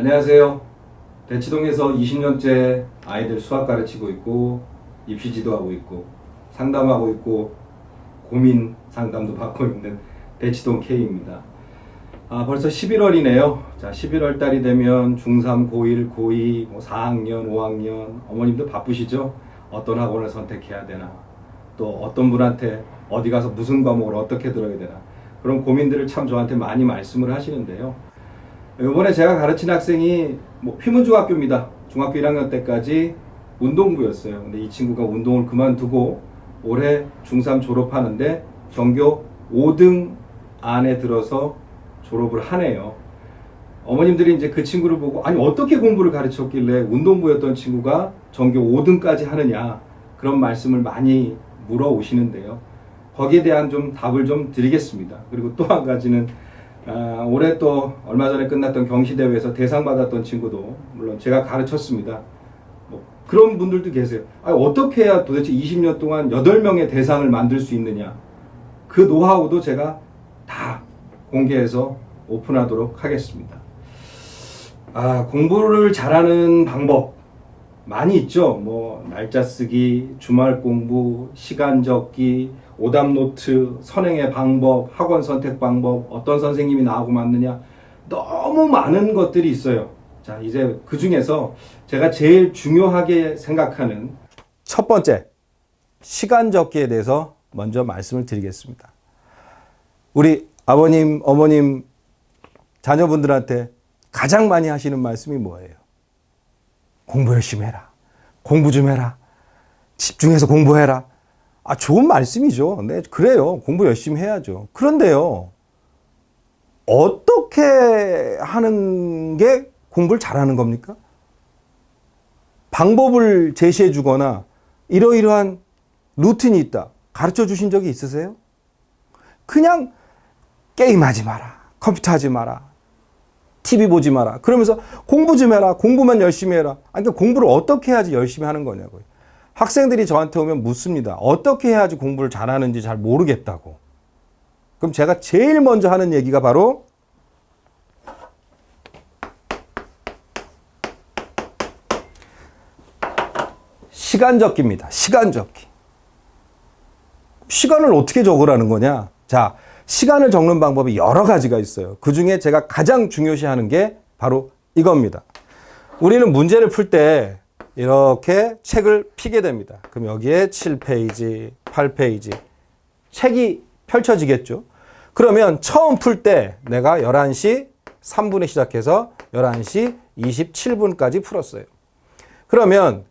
안녕하세요. 대치동에서 20년째 아이들 수학 가르치고 있고 입시 지도하고 있고 상담하고 있고 고민 상담도 받고 있는 대치동 K입니다. 벌써 11월이네요. 자, 11월 달이 되면 중3, 고1, 고2, 4학년, 5학년 어머님도 바쁘시죠? 어떤 학원을 선택해야 되나, 또 어떤 분한테 어디 가서 무슨 과목을 어떻게 들어야 되나, 그런 고민들을 참 저한테 많이 말씀을 하시는데요. 이번에 제가 가르친 학생이 휘문중학교입니다. 중학교 1학년 때까지 운동부였어요. 근데 이 친구가 운동을 그만두고 올해 중3 졸업하는데 전교 5등 안에 들어서 졸업을 하네요. 어머님들이 이제 그 친구를 보고, 아니 어떻게 공부를 가르쳤길래 운동부였던 친구가 전교 5등까지 하느냐, 그런 말씀을 많이 물어오시는데요. 거기에 대한 좀 답을 좀 드리겠습니다. 그리고 또 한 가지는 올해 또 얼마 전에 끝났던 경시대회에서 대상 받았던 친구도 물론 제가 가르쳤습니다. 그런 분들도 계세요. 어떻게 해야 도대체 20년 동안 8명의 대상을 만들 수 있느냐, 그 노하우도 제가 다 공개해서 오픈하도록 하겠습니다. 공부를 잘하는 방법 많이 있죠. 날짜 쓰기, 주말 공부, 시간 적기, 오답 노트, 선행의 방법, 학원 선택 방법, 어떤 선생님이 나하고 맞느냐, 너무 많은 것들이 있어요. 자, 이제 그 중에서 제가 제일 중요하게 생각하는 첫 번째, 시간 적기에 대해서 먼저 말씀을 드리겠습니다. 우리 아버님, 어머님, 자녀분들한테 가장 많이 하시는 말씀이 뭐예요? 공부 열심히 해라. 공부 좀 해라. 집중해서 공부해라. 좋은 말씀이죠. 네, 그래요. 공부 열심히 해야죠. 그런데요, 어떻게 하는 게 공부를 잘하는 겁니까? 방법을 제시해 주거나 이러이러한 루틴이 있다, 가르쳐 주신 적이 있으세요? 그냥 게임하지 마라, 컴퓨터 하지 마라, TV 보지 마라, 그러면서 공부 좀 해라, 공부만 열심히 해라. 그러니까 공부를 어떻게 해야지 열심히 하는 거냐고요. 학생들이 저한테 오면 묻습니다. 어떻게 해야지 공부를 잘하는지 잘 모르겠다고. 그럼 제가 제일 먼저 하는 얘기가 바로 시간 적기입니다. 시간 적기. 시간을 어떻게 적으라는 거냐? 자, 시간을 적는 방법이 여러 가지가 있어요. 그 중에 제가 가장 중요시하는 게 바로 이겁니다. 우리는 문제를 풀 때 이렇게 책을 펴게 됩니다. 그럼 여기에 7페이지, 8페이지 책이 펼쳐지겠죠. 그러면 처음 풀 때 내가 11시 3분에 시작해서 11시 27분까지 풀었어요. 그러면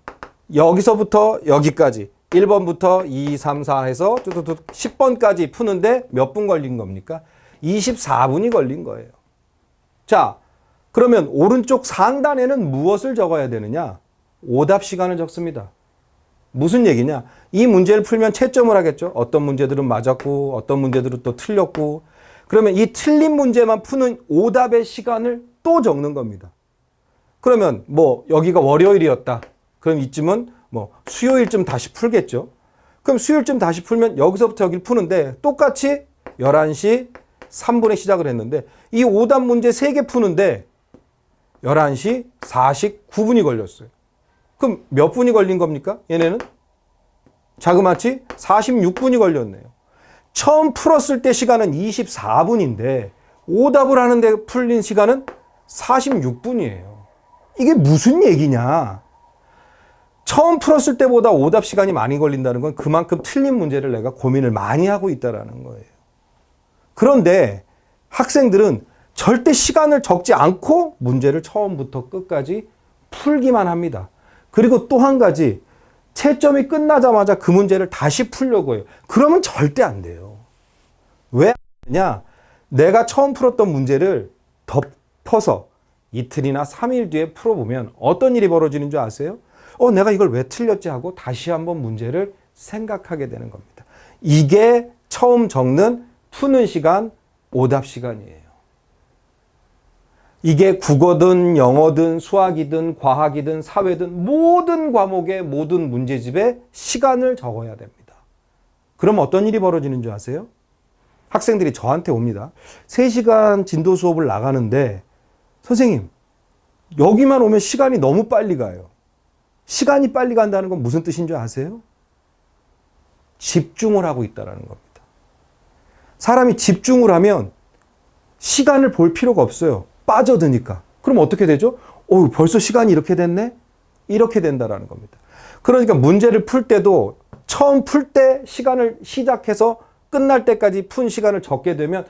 여기서부터 여기까지 1번부터 2, 3, 4 해서 10번까지 푸는데 몇 분 걸린 겁니까? 24분이 걸린 거예요. 자, 그러면 오른쪽 상단에는 무엇을 적어야 되느냐? 오답 시간을 적습니다. 무슨 얘기냐? 이 문제를 풀면 채점을 하겠죠. 어떤 문제들은 맞았고 어떤 문제들은 또 틀렸고, 그러면 이 틀린 문제만 푸는 오답의 시간을 또 적는 겁니다. 그러면 여기가 월요일이었다. 그럼 이쯤은 수요일쯤 다시 풀겠죠. 그럼 수요일쯤 다시 풀면 여기서부터 여기를 푸는데 똑같이 11시 3분에 시작을 했는데 이 오답 문제 3개 푸는데 11시 49분이 걸렸어요. 그럼 몇 분이 걸린 겁니까? 얘네는 자그마치 46분이 걸렸네요. 처음 풀었을 때 시간은 24분인데 오답을 하는데 풀린 시간은 46분이에요. 이게 무슨 얘기냐? 처음 풀었을 때보다 오답 시간이 많이 걸린다는 건 그만큼 틀린 문제를 내가 고민을 많이 하고 있다는 거예요. 그런데 학생들은 절대 시간을 적지 않고 문제를 처음부터 끝까지 풀기만 합니다. 그리고 또 한 가지, 채점이 끝나자마자 그 문제를 다시 풀려고 해요. 그러면 절대 안 돼요. 왜 안 되냐? 내가 처음 풀었던 문제를 덮어서 이틀이나 3일 뒤에 풀어보면 어떤 일이 벌어지는 줄 아세요? 내가 이걸 왜 틀렸지 하고 다시 한번 문제를 생각하게 되는 겁니다. 이게 처음 적는 푸는 시간, 오답 시간이에요. 이게 국어든 영어든 수학이든 과학이든 사회든 모든 과목의 모든 문제집에 시간을 적어야 됩니다. 그럼 어떤 일이 벌어지는 줄 아세요? 학생들이 저한테 옵니다. 3시간 진도 수업을 나가는데 선생님, 여기만 오면 시간이 너무 빨리 가요. 시간이 빨리 간다는 건 무슨 뜻인 줄 아세요? 집중을 하고 있다는 겁니다. 사람이 집중을 하면 시간을 볼 필요가 없어요. 빠져드니까. 그럼 어떻게 되죠? 벌써 시간이 이렇게 됐네? 이렇게 된다는 겁니다. 그러니까 문제를 풀 때도 처음 풀 때 시간을 시작해서 끝날 때까지 푼 시간을 적게 되면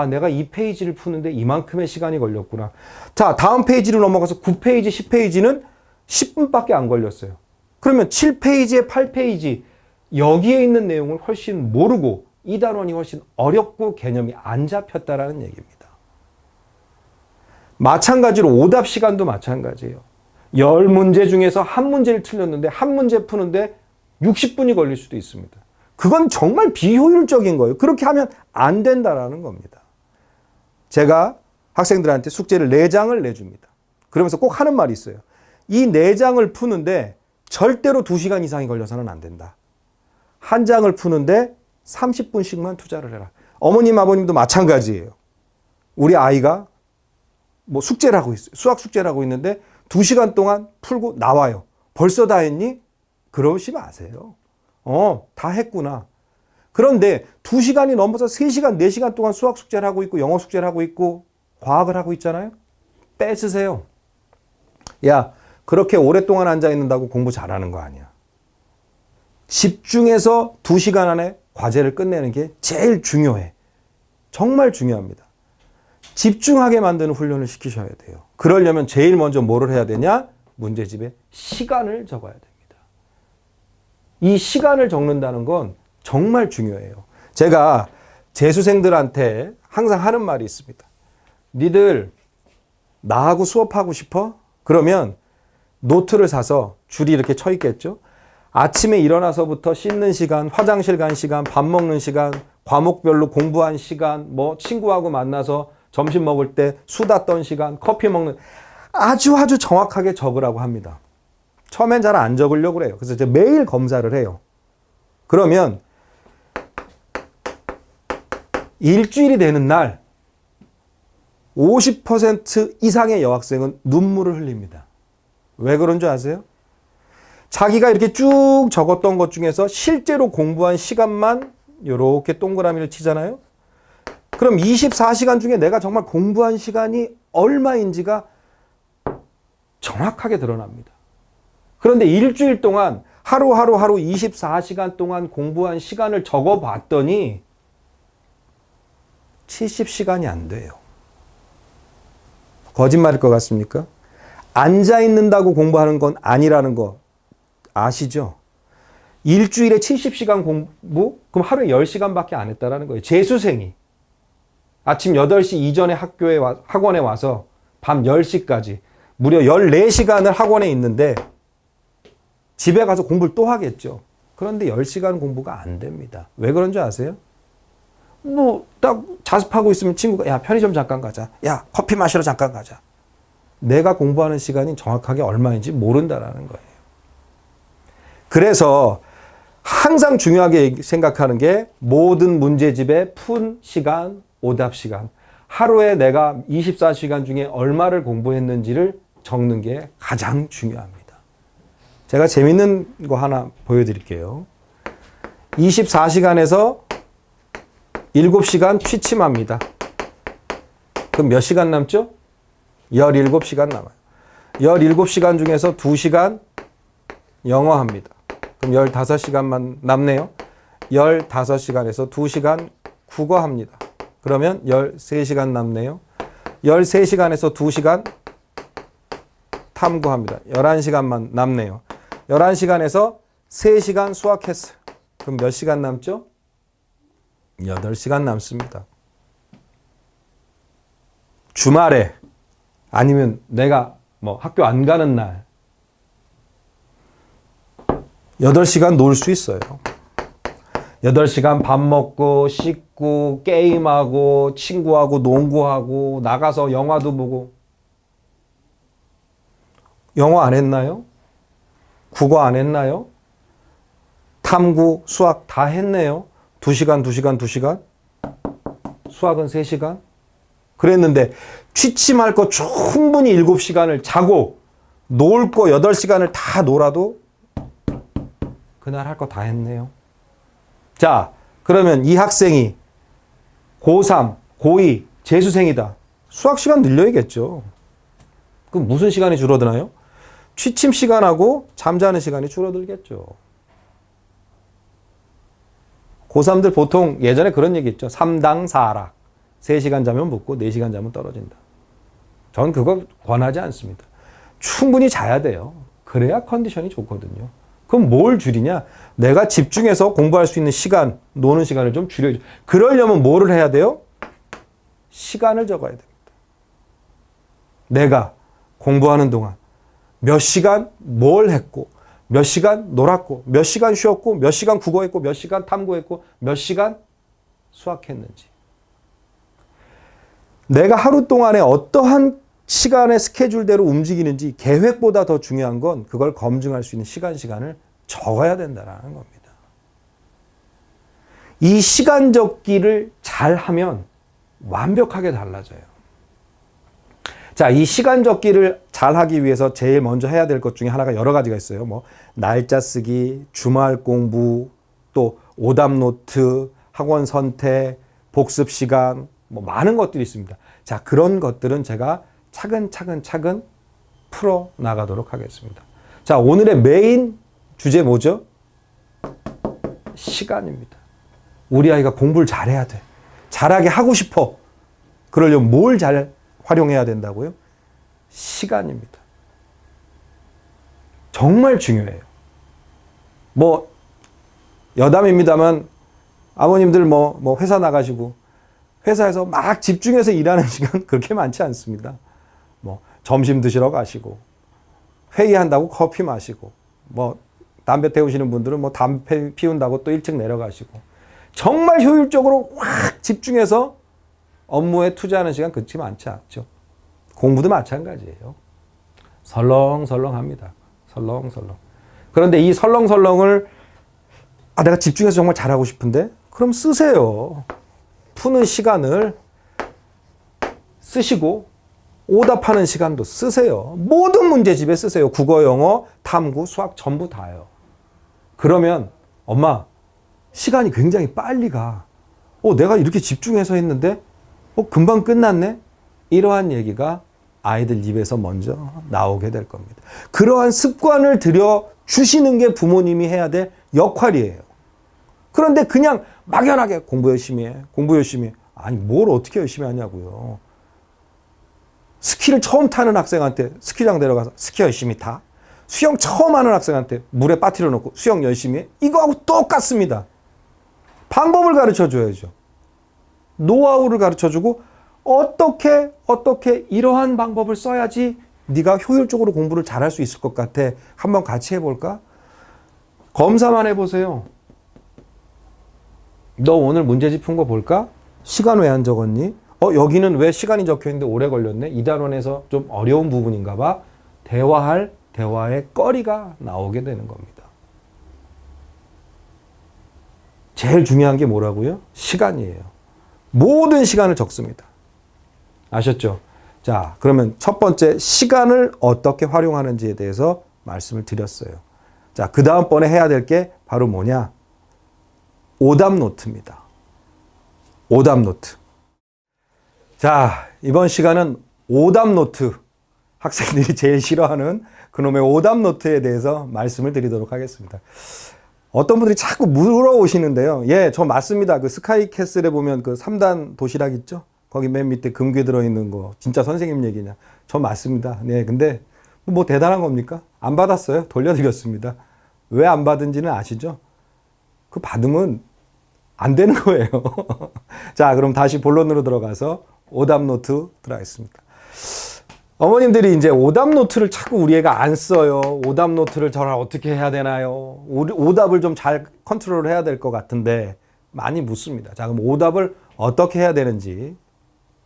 내가 이 페이지를 푸는데 이만큼의 시간이 걸렸구나. 자, 다음 페이지로 넘어가서 9페이지, 10페이지는 10분밖에 안 걸렸어요. 그러면 7페이지에 8페이지 여기에 있는 내용을 훨씬 모르고 이 단원이 훨씬 어렵고 개념이 안 잡혔다라는 얘기입니다. 마찬가지로 오답 시간도 마찬가지예요. 10문제 중에서 한 문제를 틀렸는데 한 문제 푸는데 60분이 걸릴 수도 있습니다. 그건 정말 비효율적인 거예요. 그렇게 하면 안 된다라는 겁니다. 제가 학생들한테 숙제를 4장을 내줍니다. 그러면서 꼭 하는 말이 있어요. 이 4장을 푸는데 절대로 2시간 이상이 걸려서는 안 된다. 한 장을 푸는데 30분씩만 투자를 해라. 어머님, 아버님도 마찬가지예요. 우리 아이가 숙제를 하고 있어요. 수학 숙제를 하고 있는데 2시간 동안 풀고 나와요. 벌써 다 했니? 그러시 마세요. 다 했구나. 그런데 2시간이 넘어서 3시간, 4시간 동안 수학 숙제를 하고 있고 영어 숙제를 하고 있고 과학을 하고 있잖아요. 뺏으세요. 야, 그렇게 오랫동안 앉아 있는다고 공부 잘하는 거 아니야. 집중해서 2시간 안에 과제를 끝내는 게 제일 중요해. 정말 중요합니다. 집중하게 만드는 훈련을 시키셔야 돼요. 그러려면 제일 먼저 뭐를 해야 되냐? 문제집에 시간을 적어야 됩니다. 이 시간을 적는다는 건 정말 중요해요. 제가 재수생들한테 항상 하는 말이 있습니다. 니들 나하고 수업하고 싶어? 그러면 노트를 사서 줄이 이렇게 쳐 있겠죠? 아침에 일어나서부터 씻는 시간, 화장실 간 시간, 밥 먹는 시간, 과목별로 공부한 시간, 친구하고 만나서 점심 먹을 때 수다 떤 시간, 커피 먹는 아주 정확하게 적으라고 합니다. 처음엔 잘 안 적으려고 그래요. 그래서 이제 매일 검사를 해요. 그러면 일주일이 되는 날 50% 이상의 여학생은 눈물을 흘립니다. 왜 그런 줄 아세요? 자기가 이렇게 쭉 적었던 것 중에서 실제로 공부한 시간만 이렇게 동그라미를 치잖아요. 그럼 24시간 중에 내가 정말 공부한 시간이 얼마인지가 정확하게 드러납니다. 그런데 일주일 동안 하루 24시간 동안 공부한 시간을 적어봤더니 70시간이 안 돼요. 거짓말일 것 같습니까? 앉아있는다고 공부하는 건 아니라는 거 아시죠? 일주일에 70시간 공부? 그럼 하루에 10시간밖에 안 했다라는 거예요. 재수생이. 아침 8시 이전에 학원에 와서 밤 10시까지 무려 14시간을 학원에 있는데 집에 가서 공부를 또 하겠죠. 그런데 10시간 공부가 안 됩니다. 왜 그런 줄 아세요? 딱 자습하고 있으면 친구가 야, 편의점 잠깐 가자. 야, 커피 마시러 잠깐 가자. 내가 공부하는 시간이 정확하게 얼마인지 모른다라는 거예요. 그래서 항상 중요하게 생각하는 게 모든 문제집의 푼 시간, 오답 시간. 하루에 내가 24시간 중에 얼마를 공부했는지를 적는 게 가장 중요합니다. 제가 재밌는 거 하나 보여드릴게요. 24시간에서 7시간 취침합니다. 그럼 몇 시간 남죠? 17시간 남아요. 17시간 중에서 2시간 영어 합니다. 그럼 15시간만 남네요. 15시간에서 2시간 국어 합니다. 그러면 13시간 남네요. 13시간에서 2시간 탐구합니다. 11시간만 남네요. 11시간에서 3시간 수학했어요. 그럼 몇 시간 남죠? 8시간 남습니다. 주말에 아니면 내가 학교 안 가는 날 8시간 놀 수 있어요. 8시간 밥 먹고 씻고 게임하고 친구하고 농구하고 나가서 영화도 보고. 영어 안 했나요? 국어 안 했나요? 탐구, 수학 다 했네요. 2시간. 수학은 3시간. 그랬는데 취침할 거 충분히 7시간을 자고 놀 거 8시간을 다 놀아도 그날 할 거 다 했네요. 자, 그러면 이 학생이 고3, 고2, 재수생이다. 수학 시간 늘려야겠죠. 그럼 무슨 시간이 줄어드나요? 취침 시간하고 잠자는 시간이 줄어들겠죠. 고3들 보통 예전에 그런 얘기 있죠. 3당 4락. 3시간 자면 붙고 4시간 자면 떨어진다. 전 그거 권하지 않습니다. 충분히 자야 돼요. 그래야 컨디션이 좋거든요. 그럼 뭘 줄이냐? 내가 집중해서 공부할 수 있는 시간, 노는 시간을 좀 줄여야죠. 그러려면 뭐를 해야 돼요? 시간을 적어야 됩니다. 내가 공부하는 동안 몇 시간 뭘 했고, 몇 시간 놀았고, 몇 시간 쉬었고, 몇 시간 국어했고, 몇 시간 탐구했고, 몇 시간 수학했는지. 내가 하루 동안에 어떠한 시간의 스케줄대로 움직이는지 계획보다 더 중요한 건 그걸 검증할 수 있는 시간을 적어야 된다는 겁니다. 이 시간 적기를 잘 하면 완벽하게 달라져요. 자, 이 시간 적기를 잘 하기 위해서 제일 먼저 해야 될 것 중에 하나가 여러 가지가 있어요. 뭐 날짜 쓰기, 주말 공부, 또 오답 노트, 학원 선택, 복습 시간, 뭐 많은 것들이 있습니다. 자, 그런 것들은 제가 차근차근 풀어 나가도록 하겠습니다. 자, 오늘의 메인 주제 뭐죠? 시간입니다. 우리 아이가 공부를 잘해야 돼. 잘하게 하고 싶어. 그러려면 뭘 잘 활용해야 된다고요? 시간입니다. 정말 중요해요. 뭐 여담입니다만 아버님들 뭐 회사 나가시고 회사에서 막 집중해서 일하는 시간 그렇게 많지 않습니다. 뭐 점심 드시러 가시고 회의한다고 커피 마시고 뭐 담배 태우시는 분들은 뭐 담배 피운다고 또 일찍 내려가시고 정말 효율적으로 확 집중해서 업무에 투자하는 시간 그렇게 많지 않죠. 공부도 마찬가지예요. 설렁설렁합니다. 설렁설렁. 그런데 이 설렁설렁을 내가 집중해서 정말 잘하고 싶은데 그럼 쓰세요. 푸는 시간을 쓰시고 오답하는 시간도 쓰세요. 모든 문제집에 쓰세요. 국어, 영어, 탐구, 수학 전부 다요. 그러면 엄마 시간이 굉장히 빨리 가. 내가 이렇게 집중해서 했는데 금방 끝났네? 이러한 얘기가 아이들 입에서 먼저 나오게 될 겁니다. 그러한 습관을 들여주시는 게 부모님이 해야 될 역할이에요. 그런데 그냥 막연하게 공부 열심히 해. 공부 열심히 해. 아니 뭘 어떻게 열심히 하냐고요. 스키를 처음 타는 학생한테 스키장 데려가서 스키 열심히 타. 수영 처음 하는 학생한테 물에 빠뜨려 놓고 수영 열심히 해. 이거하고 똑같습니다. 방법을 가르쳐 줘야죠. 노하우를 가르쳐 주고 어떻게 이러한 방법을 써야지 네가 효율적으로 공부를 잘할 수 있을 것 같아. 한번 같이 해볼까? 검사만 해보세요. 너 오늘 문제집 푼 거 볼까? 시간 왜 안 적었니? 여기는 왜 시간이 적혀있는데 오래 걸렸네? 이 단원에서 좀 어려운 부분인가 봐. 대화의 거리가 나오게 되는 겁니다. 제일 중요한 게 뭐라고요? 시간이에요. 모든 시간을 적습니다. 아셨죠? 자, 그러면 첫 번째 시간을 어떻게 활용하는지에 대해서 말씀을 드렸어요. 자, 그 다음번에 해야 될 게 바로 뭐냐? 오답 노트입니다. 오답 노트. 자, 이번 시간은 오답 노트. 학생들이 제일 싫어하는 그놈의 오답 노트에 대해서 말씀을 드리도록 하겠습니다. 어떤 분들이 자꾸 물어오시는데요. 예, 저 맞습니다. 그 스카이캐슬에 보면 그 3단 도시락 있죠? 거기 맨 밑에 금괴 들어있는 거. 진짜 선생님 얘기냐? 저 맞습니다. 네, 근데 뭐 대단한 겁니까? 안 받았어요. 돌려드렸습니다. 왜 안 받은지는 아시죠? 그 받으면 안 되는 거예요. 자, 그럼 다시 본론으로 들어가서 오답 노트 들어가겠습니다. 어머님들이 이제 오답 노트를 자꾸 우리 애가 안 써요. 오답 노트를 저를 어떻게 해야 되나요? 오답을 좀 잘 컨트롤 해야 될 것 같은데 많이 묻습니다. 자, 그럼 오답을 어떻게 해야 되는지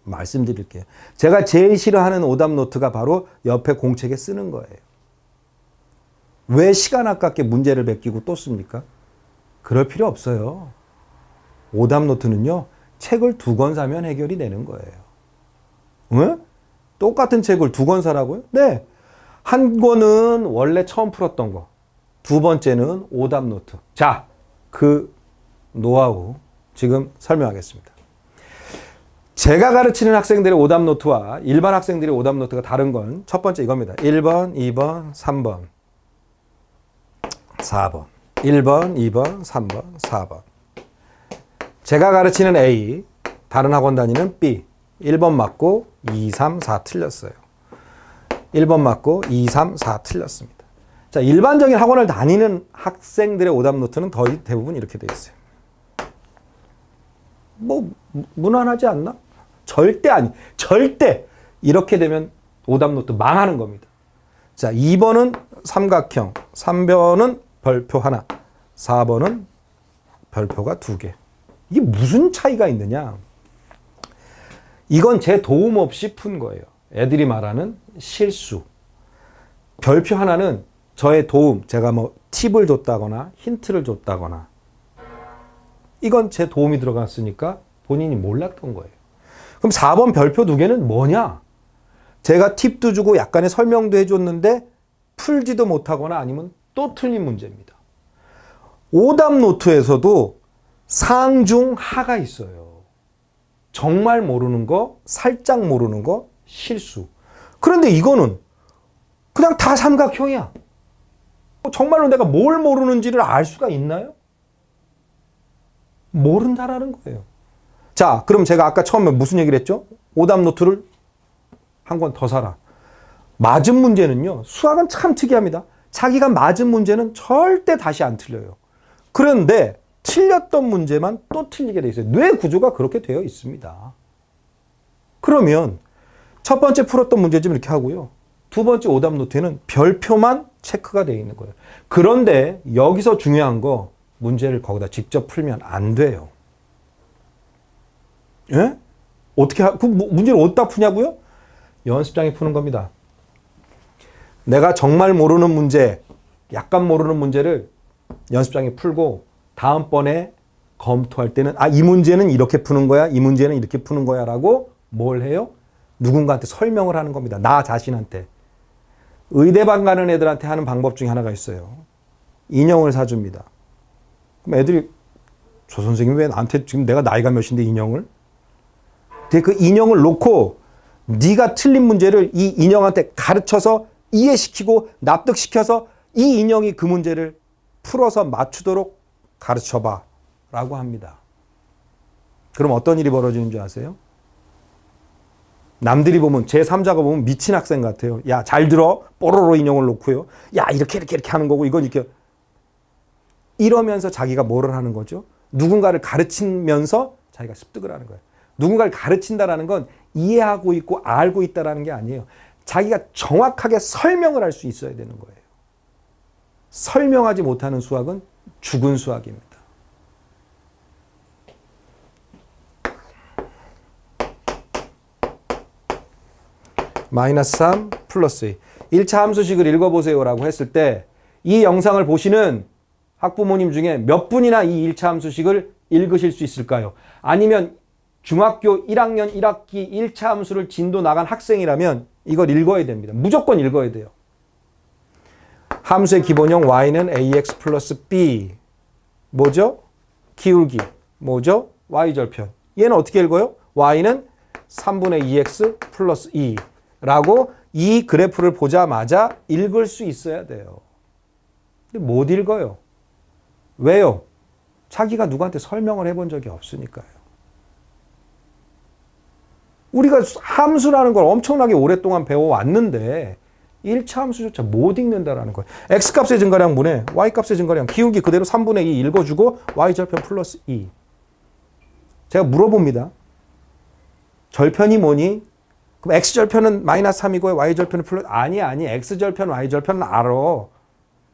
말씀드릴게요. 제가 제일 싫어하는 오답 노트가 바로 옆에 공책에 쓰는 거예요. 왜 시간 아깝게 문제를 베끼고 또 씁니까? 그럴 필요 없어요. 오답 노트는요, 책을 2권 사면 해결이 되는 거예요. 응? 똑같은 책을 두 권 사라고요? 네. 한 권은 원래 처음 풀었던 거. 두 번째는 오답 노트. 자, 그 노하우 지금 설명하겠습니다. 제가 가르치는 학생들의 오답 노트와 일반 학생들의 오답 노트가 다른 건 첫 번째 이겁니다. 1번, 2번, 3번, 4번. 1번, 2번, 3번, 4번. 제가 가르치는 A, 다른 학원 다니는 B. 1번 맞고 2, 3, 4 틀렸어요. 1번 맞고 2, 3, 4 틀렸습니다. 자, 일반적인 학원을 다니는 학생들의 오답 노트는 거의 대부분 이렇게 되어 있어요. 뭐 무난하지 않나? 절대 아니. 절대 이렇게 되면 오답 노트 망하는 겁니다. 자, 2번은 삼각형, 3번은 별표 하나, 4번은 별표가 2개. 이게 무슨 차이가 있느냐? 이건 제 도움 없이 푼 거예요. 애들이 말하는 실수. 별표 하나는 저의 도움, 제가 뭐 팁을 줬다거나 힌트를 줬다거나 이건 제 도움이 들어갔으니까 본인이 몰랐던 거예요. 그럼 4번 별표 2개는 뭐냐? 제가 팁도 주고 약간의 설명도 해줬는데 풀지도 못하거나 아니면 또 틀린 문제입니다. 오답 노트에서도 상, 중, 하가 있어요. 정말 모르는 거, 살짝 모르는 거, 실수. 그런데 이거는 그냥 다 삼각형이야. 정말로 내가 뭘 모르는지를 알 수가 있나요? 모른다라는 거예요. 자, 그럼 제가 아까 처음에 무슨 얘기를 했죠? 오답 노트를 한 권 더 사라. 맞은 문제는요, 수학은 참 특이합니다. 자기가 맞은 문제는 절대 다시 안 틀려요. 그런데 틀렸던 문제만 또 틀리게 돼 있어요. 뇌 구조가 그렇게 되어 있습니다. 그러면 첫 번째 풀었던 문제 좀 이렇게 하고요. 두 번째 오답 노트에는 별표만 체크가 되어 있는 거예요. 그런데 여기서 중요한 거, 문제를 거기다 직접 풀면 안 돼요. 예? 어떻게, 그 문제를 어디다 푸냐고요? 연습장에 푸는 겁니다. 내가 정말 모르는 문제, 약간 모르는 문제를 연습장에 풀고 다음번에 검토할 때는 이 문제는 이렇게 푸는 거야, 이 문제는 이렇게 푸는 거야 라고 뭘 해요? 누군가한테 설명을 하는 겁니다. 나 자신한테. 의대반 가는 애들한테 하는 방법 중에 하나가 있어요. 인형을 사줍니다. 그럼 애들이 저 선생님 왜 나한테 지금 내가 나이가 몇인데 인형을? 근데 그 인형을 놓고 네가 틀린 문제를 이 인형한테 가르쳐서 이해시키고 납득시켜서 이 인형이 그 문제를 풀어서 맞추도록 가르쳐봐 라고 합니다. 그럼 어떤 일이 벌어지는 줄 아세요? 남들이 보면 제3자가 보면 미친 학생 같아요. 야, 잘 들어. 뽀로로 인형을 놓고요. 야, 이렇게 하는 거고 이건 이렇게. 이러면서 자기가 뭐를 하는 거죠? 누군가를 가르치면서 자기가 습득을 하는 거예요. 누군가를 가르친다라는 건 이해하고 있고 알고 있다라는 게 아니에요. 자기가 정확하게 설명을 할 수 있어야 되는 거예요. 설명하지 못하는 수학은 죽은 수학입니다. 마이너스 3 플러스 2. 1차 함수식을 읽어보세요라고 했을 때 이 영상을 보시는 학부모님 중에 몇 분이나 이 1차 함수식을 읽으실 수 있을까요? 아니면 중학교 1학년 1학기 1차 함수를 진도 나간 학생이라면 이걸 읽어야 됩니다. 무조건 읽어야 돼요. 함수의 기본형 y는 ax 플러스 b. 뭐죠? 기울기. 뭐죠? y절편. 얘는 어떻게 읽어요? y는 3분의 2x 플러스 2. 라고 이 그래프를 보자마자 읽을 수 있어야 돼요. 근데 못 읽어요. 왜요? 자기가 누구한테 설명을 해본 적이 없으니까요. 우리가 함수라는 걸 엄청나게 오랫동안 배워왔는데 1차 함수조차 못 읽는다라는 거예요. x값의 증가량분에 y값의 증가량, 기울기 그대로 3분의 2 읽어주고 y절편 플러스 2. 제가 물어봅니다. 절편이 뭐니? 그럼 x절편은 마이너스 3이고 y절편은 플러스 아니 x절편 y절편은 알아.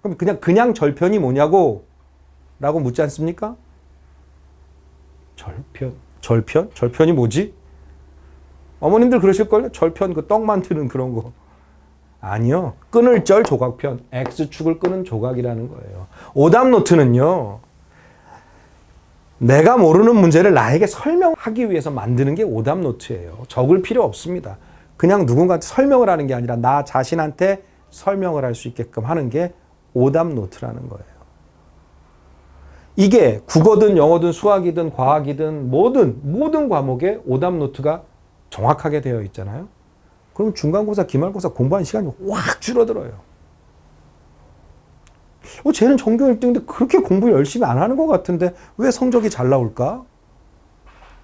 그럼 그냥 절편이 뭐냐고 라고 묻지 않습니까? 절편이 뭐지? 어머님들 그러실걸요? 절편 그 떡 만드는 그런 거. 아니요. 끊을 절 조각편. x축을 끄는 조각이라는 거예요. 오답 노트는요. 내가 모르는 문제를 나에게 설명하기 위해서 만드는 게 오답 노트예요. 적을 필요 없습니다. 그냥 누군가한테 설명을 하는 게 아니라 나 자신한테 설명을 할 수 있게끔 하는 게 오답 노트라는 거예요. 이게 국어든 영어든 수학이든 과학이든 모든 과목에 오답 노트가 정확하게 되어 있잖아요. 그럼 중간고사, 기말고사 공부하는 시간이 확 줄어들어요. 쟤는 전교 1등인데 그렇게 공부 열심히 안 하는 것 같은데 왜 성적이 잘 나올까?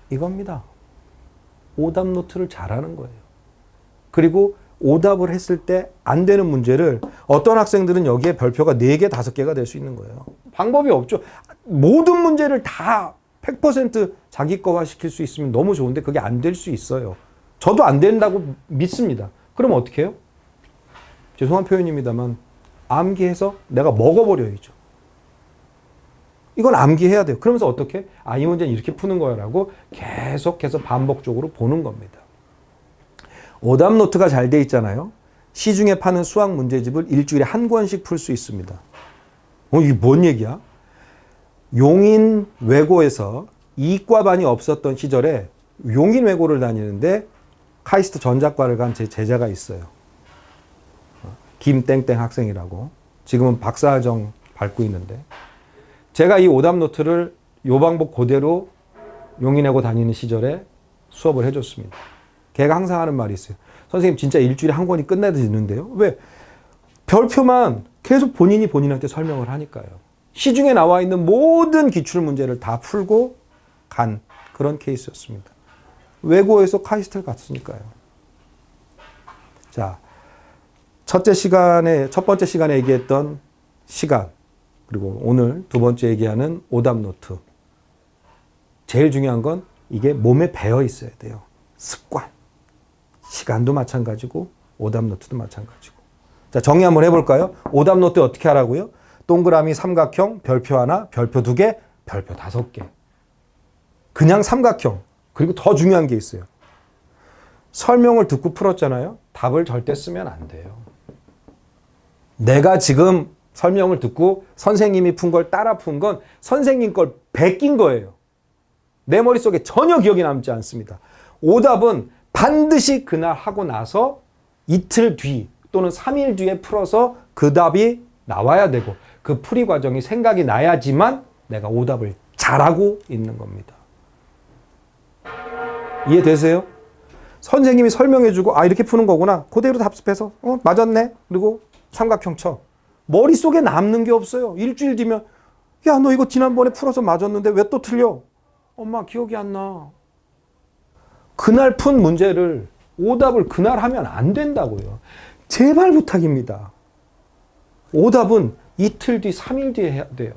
이겁니다. 오답 노트를 잘하는 거예요. 그리고 오답을 했을 때 안 되는 문제를 어떤 학생들은 여기에 별표가 4개, 5개가 될 수 있는 거예요. 방법이 없죠. 모든 문제를 다 100% 자기 거화 시킬 수 있으면 너무 좋은데 그게 안 될 수 있어요. 저도 안 된다고 믿습니다. 그럼 어떻게 해요? 죄송한 표현입니다만 암기해서 내가 먹어버려야죠. 이건 암기해야 돼요. 그러면서 어떻게? 이 문제는 이렇게 푸는 거야 라고 계속해서 반복적으로 보는 겁니다. 오답 노트가 잘 돼 있잖아요. 시중에 파는 수학 문제집을 일주일에 한 권씩 풀 수 있습니다. 이게 뭔 얘기야? 용인 외고에서 이과반이 없었던 시절에 용인 외고를 다니는데 카이스트 전자과를 간 제 제자가 있어요. 김땡땡 학생이라고. 지금은 박사과정 밟고 있는데 제가 이 오답 노트를 요 방법 그대로 용인외고 다니는 시절에 수업을 해줬습니다. 걔가 항상 하는 말이 있어요. 선생님 진짜 일주일에 한 권이 끝내드는데요. 왜? 별표만 계속 본인한테 설명을 하니까요. 시중에 나와 있는 모든 기출문제를 다 풀고 간 그런 케이스였습니다. 외고에서 카이스트를 갔으니까요. 자, 첫 번째 시간에 얘기했던 시간, 그리고 오늘 두 번째 얘기하는 오답 노트. 제일 중요한 건 이게 몸에 배어 있어야 돼요. 습관. 시간도 마찬가지고 오답 노트도 마찬가지고. 자, 정리 한번 해볼까요? 오답 노트 어떻게 하라고요? 동그라미 삼각형, 별표 하나, 별표 2개, 별표 5개. 그냥 삼각형. 그리고 더 중요한 게 있어요. 설명을 듣고 풀었잖아요. 답을 절대 쓰면 안 돼요. 내가 지금 설명을 듣고 선생님이 푼 걸 따라 푼 건 선생님 걸 베낀 거예요. 내 머릿속에 전혀 기억이 남지 않습니다. 오답은 반드시 그날 하고 나서 이틀 뒤 또는 3일 뒤에 풀어서 그 답이 나와야 되고 그 풀이 과정이 생각이 나야지만 내가 오답을 잘하고 있는 겁니다. 이해되세요? 선생님이 설명해주고 이렇게 푸는 거구나. 그대로 답습해서 맞았네. 그리고 삼각형 쳐. 머릿속에 남는 게 없어요. 일주일 뒤면 야, 너 이거 지난번에 풀어서 맞았는데 왜 또 틀려? 엄마 기억이 안 나. 그날 푼 문제를 오답을 그날 하면 안 된다고요. 제발 부탁입니다. 오답은 이틀 뒤, 3일 뒤에 해야 돼요.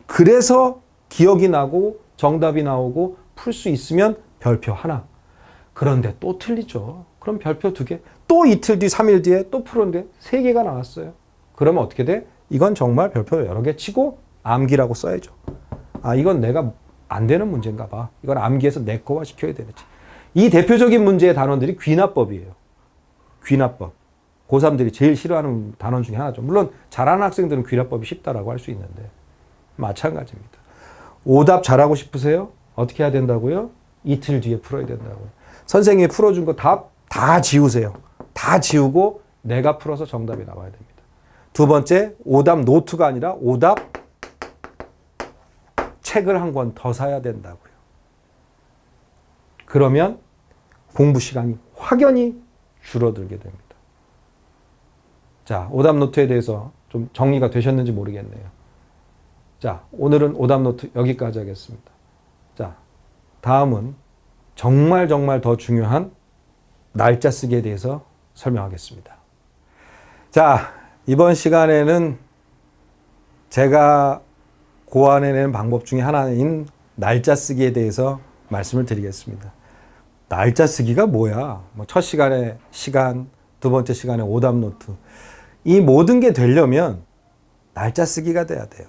그래서 기억이 나고 정답이 나오고 풀 수 있으면 별표 하나. 그런데 또 틀리죠. 그럼 별표 2개. 또 이틀 뒤, 3일 뒤에 또 풀었는데 3개가 나왔어요. 그러면 어떻게 돼? 이건 정말 별표 여러 개 치고 암기라고 써야죠. 이건 내가 안 되는 문제인가 봐. 이건 암기해서 내 거화 시켜야 되겠지. 이 대표적인 문제의 단원들이 귀납법이에요. 귀납법. 고3들이 제일 싫어하는 단원 중에 하나죠. 물론 잘하는 학생들은 귀납법이 쉽다라고 할 수 있는데 마찬가지입니다. 오답 잘하고 싶으세요? 어떻게 해야 된다고요? 이틀 뒤에 풀어야 된다고요. 선생님이 풀어준 거 답 다 지우세요. 다 지우고 내가 풀어서 정답이 나와야 됩니다. 두 번째, 오답 노트가 아니라 오답 책을 한 권 더 사야 된다고요. 그러면 공부 시간이 확연히 줄어들게 됩니다. 자, 오답 노트에 대해서 좀 정리가 되셨는지 모르겠네요. 자, 오늘은 오답 노트 여기까지 하겠습니다. 자, 다음은 정말 더 중요한 날짜 쓰기에 대해서 설명하겠습니다. 자, 이번 시간에는 제가 고안해낸 방법 중에 하나인 날짜 쓰기에 대해서 말씀을 드리겠습니다. 날짜 쓰기가 뭐야? 첫 시간에 시간, 두 번째 시간에 오답 노트. 이 모든 게 되려면 날짜 쓰기가 돼야 돼요.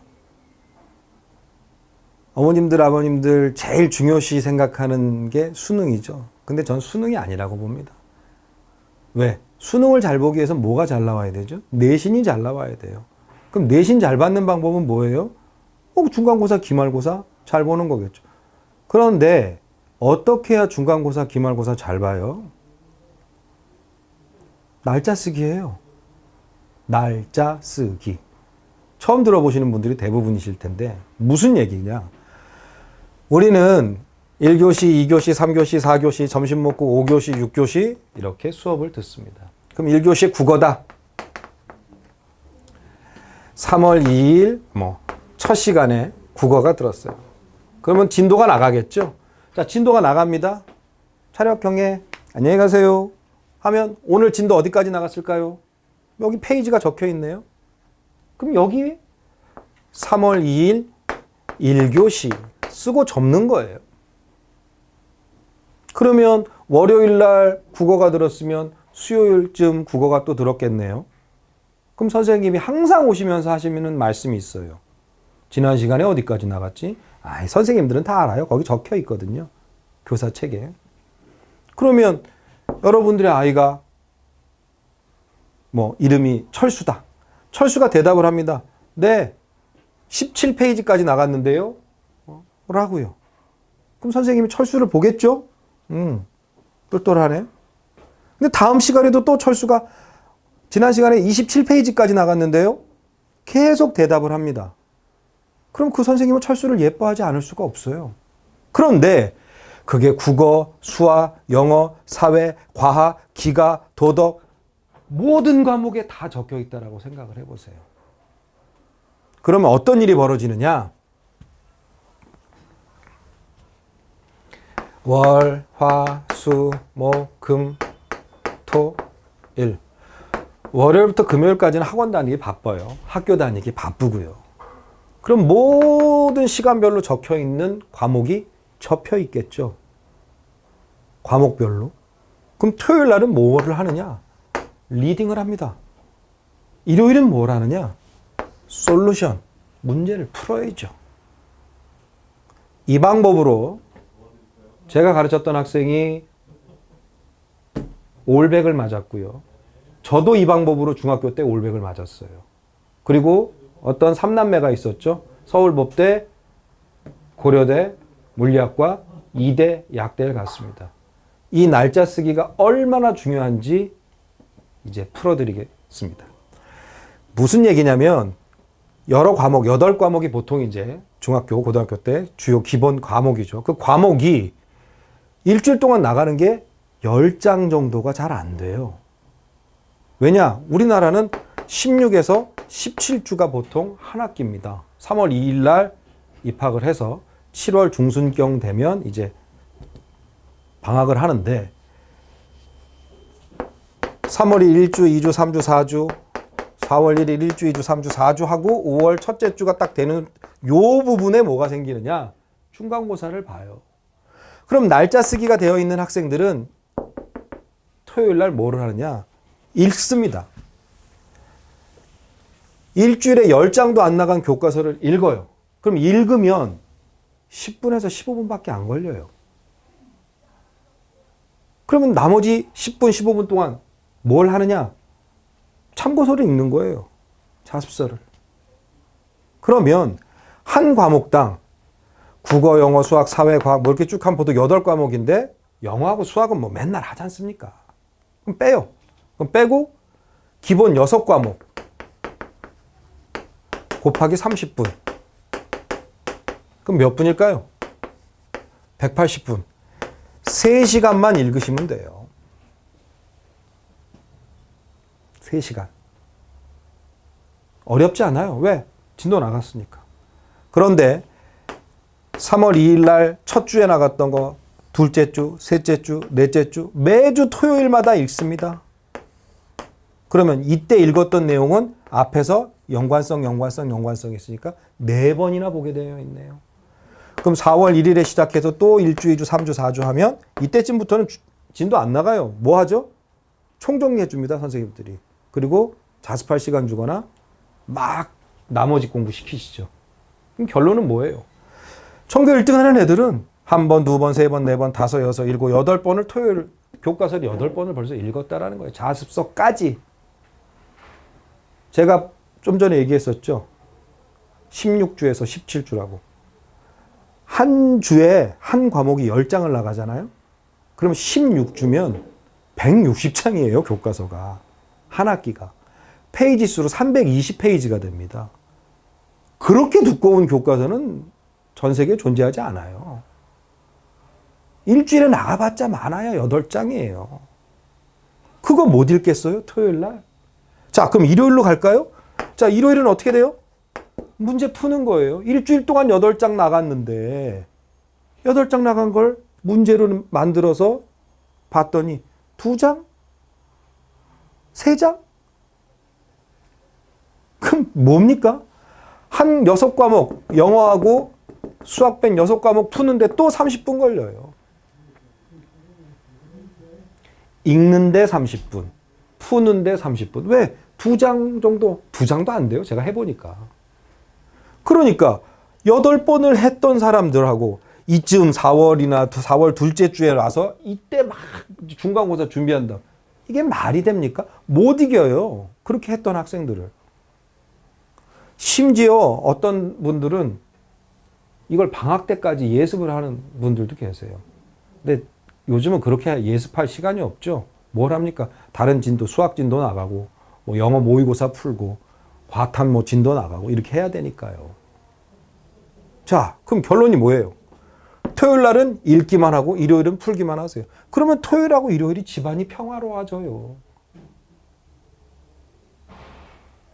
어머님들, 아버님들 제일 중요시 생각하는 게 수능이죠. 근데 전 수능이 아니라고 봅니다. 왜? 수능을 잘 보기 위해서 뭐가 잘 나와야 되죠? 내신이 잘 나와야 돼요. 그럼 내신 잘 받는 방법은 뭐예요? 중간고사, 기말고사 잘 보는 거겠죠. 그런데 어떻게 해야 중간고사, 기말고사 잘 봐요? 날짜 쓰기예요. 날짜 쓰기. 처음 들어보시는 분들이 대부분이실 텐데 무슨 얘기냐? 우리는 1교시, 2교시, 3교시, 4교시, 점심 먹고 5교시, 6교시 이렇게 수업을 듣습니다. 그럼 1교시 국어다. 3월 2일 첫 시간에 국어가 들었어요. 그러면 진도가 나가겠죠? 자, 진도가 나갑니다. 차렷 경례 안녕히 가세요 하면 오늘 진도 어디까지 나갔을까요? 여기 페이지가 적혀 있네요. 그럼 여기 3월 2일 1교시 쓰고 접는 거예요. 그러면 월요일 날 국어가 들었으면 수요일쯤 국어가 또 들었겠네요. 그럼 선생님이 항상 오시면서 하시는 말씀이 있어요. 지난 시간에 어디까지 나갔지? 선생님들은 다 알아요. 거기 적혀 있거든요. 교사책에. 그러면 여러분들의 아이가 이름이 철수다. 철수가 대답을 합니다. 네, 17페이지까지 나갔는데요. 라고요. 그럼 선생님이 철수를 보겠죠? 똘똘하네. 근데 다음 시간에도 또 철수가 지난 시간에 27페이지까지 나갔는데요. 계속 대답을 합니다. 그럼 그 선생님은 철수를 예뻐하지 않을 수가 없어요. 그런데 그게 국어, 수학, 영어, 사회, 과학, 기가, 도덕 모든 과목에 다 적혀 있다라고 생각을 해보세요. 그러면 어떤 일이 벌어지느냐? 월, 화, 수, 목, 금, 토, 일. 월요일부터 금요일까지는 학원 다니기 바빠요. 학교 다니기 바쁘고요. 그럼 모든 시간별로 적혀 있는 과목이 접혀 있겠죠. 과목별로. 그럼 토요일 날은 뭐를 하느냐? 리딩을 합니다. 일요일은 뭘 하느냐? 솔루션, 문제를 풀어야죠. 이 방법으로 제가 가르쳤던 학생이 올백을 맞았고요. 저도 이 방법으로 중학교 때 올백을 맞았어요. 그리고 어떤 3남매가 있었죠. 서울법대, 고려대, 물리학과, 이대, 약대를 갔습니다. 이 날짜 쓰기가 얼마나 중요한지 이제 풀어드리겠습니다. 무슨 얘기냐면 여러 과목, 8과목이 보통 이제 중학교, 고등학교 때 주요 기본 과목이죠. 그 과목이 일주일 동안 나가는 게 10장 정도가 잘 안 돼요. 왜냐? 우리나라는 16에서 17주가 보통 한 학기입니다. 3월 2일 날 입학을 해서 7월 중순경 되면 이제 방학을 하는데 3월이 1주, 2주, 3주, 4주, 4월 1일 1주, 2주, 3주, 4주 하고 5월 첫째 주가 딱 되는 요 부분에 뭐가 생기느냐? 중간고사를 봐요. 그럼 날짜 쓰기가 되어 있는 학생들은 토요일 날 뭐를 하느냐? 읽습니다. 일주일에 10장도 안 나간 교과서를 읽어요. 그럼 읽으면 10분에서 15분밖에 안 걸려요. 그러면 나머지 10분, 15분 동안 뭘 하느냐? 참고서를 읽는 거예요. 자습서를. 그러면 한 과목당 국어, 영어, 수학, 사회, 과학 뭐 이렇게 쭉 하면 보통 8과목인데 영어하고 수학은 뭐 맨날 하지 않습니까? 그럼 빼요. 그럼 빼고 기본 6과목 곱하기 30분. 그럼 몇 분일까요? 180분. 3시간만 읽으시면 돼요. 3시간. 어렵지 않아요. 왜? 진도 나갔으니까. 그런데 3월 2일 날 첫 주에 나갔던 거 둘째 주, 셋째 주, 넷째 주 매주 토요일마다 읽습니다. 그러면 이때 읽었던 내용은 앞에서 연관성이 있으니까 4번이나 보게 되어 있네요. 그럼 4월 1일에 시작해서 또 1주, 2주, 3주, 4주 하면 이때쯤부터는 진도 안 나가요. 뭐 하죠? 총정리해 줍니다, 선생님들이. 그리고 자습할 시간 주거나 막 나머지 공부 시키시죠. 그럼 결론은 뭐예요? 전교 1등 하는 애들은 1번, 2번, 3번, 4번, 5, 6, 7, 8번을 토요일 교과서를 8번을 벌써 읽었다라는 거예요. 자습서까지. 제가 좀 전에 얘기했었죠. 16주에서 17주라고. 한 주에 한 과목이 10장을 나가잖아요. 그럼 16주면 160장이에요, 교과서가. 한 학기가. 페이지 수로 320페이지가 됩니다. 그렇게 두꺼운 교과서는 전 세계에 존재하지 않아요. 일주일에 나가봤자 많아야 8장이에요. 그거 못 읽겠어요? 토요일 날? 자, 그럼 일요일로 갈까요? 자, 일요일은 어떻게 돼요? 문제 푸는 거예요. 일주일 동안 8장 나갔는데 8장 나간 걸 문제로 만들어서 봤더니 2장? 3장? 그럼 뭡니까? 한 6과목, 영어하고 수학 뺀 6과목 푸는데 또 30분 걸려요. 읽는데 30분, 푸는데 30분. 왜? 2장 정도, 2장도 안 돼요. 제가 해보니까. 그러니까 8번을 했던 사람들하고 이쯤 4월 둘째 주에 와서 이때 막 중간고사 준비한다. 이게 말이 됩니까? 못 이겨요. 그렇게 했던 학생들을. 심지어 어떤 분들은 이걸 방학 때까지 예습을 하는 분들도 계세요. 근데 요즘은 그렇게 예습할 시간이 없죠. 뭘 합니까? 다른 진도, 수학 진도 나가고, 뭐 영어 모의고사 풀고, 과탐 뭐 진도 나가고, 이렇게 해야 되니까요. 자, 그럼 결론이 뭐예요? 토요일 날은 읽기만 하고, 일요일은 풀기만 하세요. 그러면 토요일하고 일요일이 집안이 평화로워져요.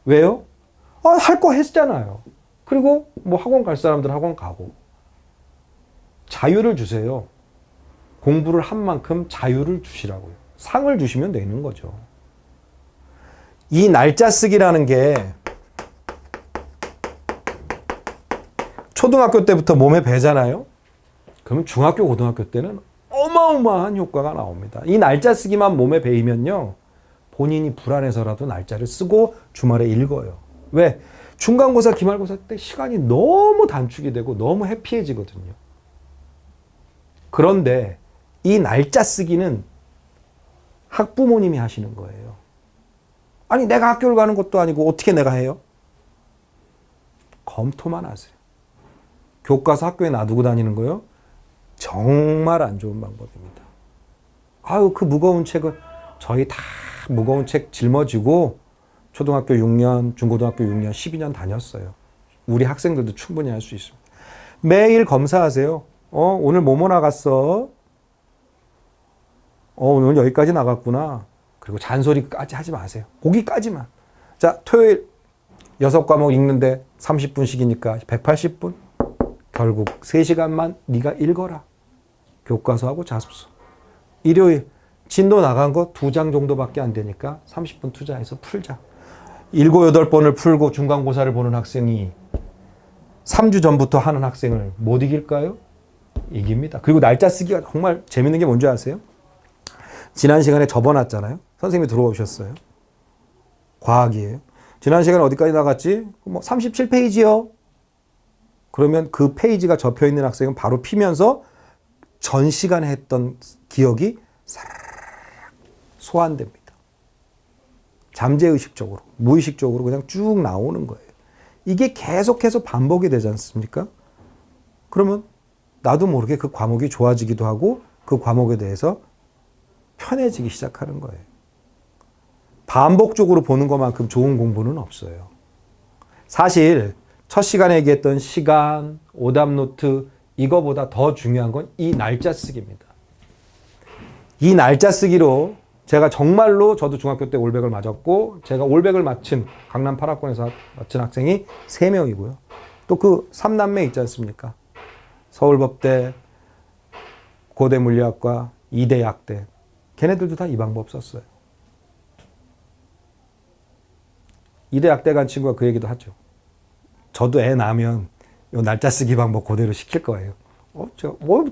왜요? 할 거 했잖아요. 그리고 뭐 학원 갈 사람들 학원 가고. 자유를 주세요. 공부를 한 만큼 자유를 주시라고요. 상을 주시면 되는 거죠. 이 날짜 쓰기라는 게 초등학교 때부터 몸에 배잖아요. 그러면 중학교, 고등학교 때는 어마어마한 효과가 나옵니다. 이 날짜 쓰기만 몸에 배이면요. 본인이 불안해서라도 날짜를 쓰고 주말에 읽어요. 왜? 중간고사, 기말고사 때 시간이 너무 단축이 되고 너무 해피해지거든요. 그런데 이 날짜 쓰기는 학부모님이 하시는 거예요. 아니, 내가 학교를 가는 것도 아니고 어떻게 내가 해요? 검토만 하세요. 교과서 학교에 놔두고 다니는 거요? 정말 안 좋은 방법입니다. 아유, 그 무거운 책을 저희 다 무거운 책 짊어지고 초등학교 6년, 중고등학교 6년, 12년 다녔어요. 우리 학생들도 충분히 할 수 있습니다. 매일 검사하세요. 오늘 뭐뭐 나갔어? 오늘 여기까지 나갔구나. 그리고 잔소리까지 하지 마세요. 거기까지만. 자, 토요일 6과목 읽는데 30분씩이니까 180분. 결국 3시간만 네가 읽어라. 교과서하고 자습서. 일요일 진도 나간 거 2장 정도밖에 안 되니까 30분 투자해서 풀자. 7, 8번을 풀고 중간고사를 보는 학생이 3주 전부터 하는 학생을 못 이길까요? 이깁니다. 그리고 날짜 쓰기가 정말 재밌는 게 뭔지 아세요? 지난 시간에 접어놨잖아요. 선생님이 들어오셨어요. 과학이에요. 지난 시간에 어디까지 나갔지? 뭐 37페이지요. 그러면 그 페이지가 접혀있는 학생은 바로 피면서 전 시간에 했던 기억이 사르르 소환됩니다. 잠재의식적으로, 무의식적으로 그냥 쭉 나오는 거예요. 이게 계속해서 반복이 되지 않습니까? 그러면 나도 모르게 그 과목이 좋아지기도 하고 그 과목에 대해서 편해지기 시작하는 거예요. 반복적으로 보는 것만큼 좋은 공부는 없어요. 사실 첫 시간에 얘기했던 시간, 오답노트 이거보다 더 중요한 건 이 날짜 쓰기입니다. 이 날짜 쓰기로 제가 정말로 저도 중학교 때 올백을 맞았고 제가 올백을 맞춘 강남 8학번에서 맞춘 학생이 3명이고요. 또 그 3남매 있지 않습니까? 서울법대, 고대물리학과, 이대약대 걔네들도 다 이 방법 썼어요. 이대약대 간 친구가 그 얘기도 하죠. 저도 애 낳으면 이 날짜 쓰기 방법 그대로 시킬 거예요.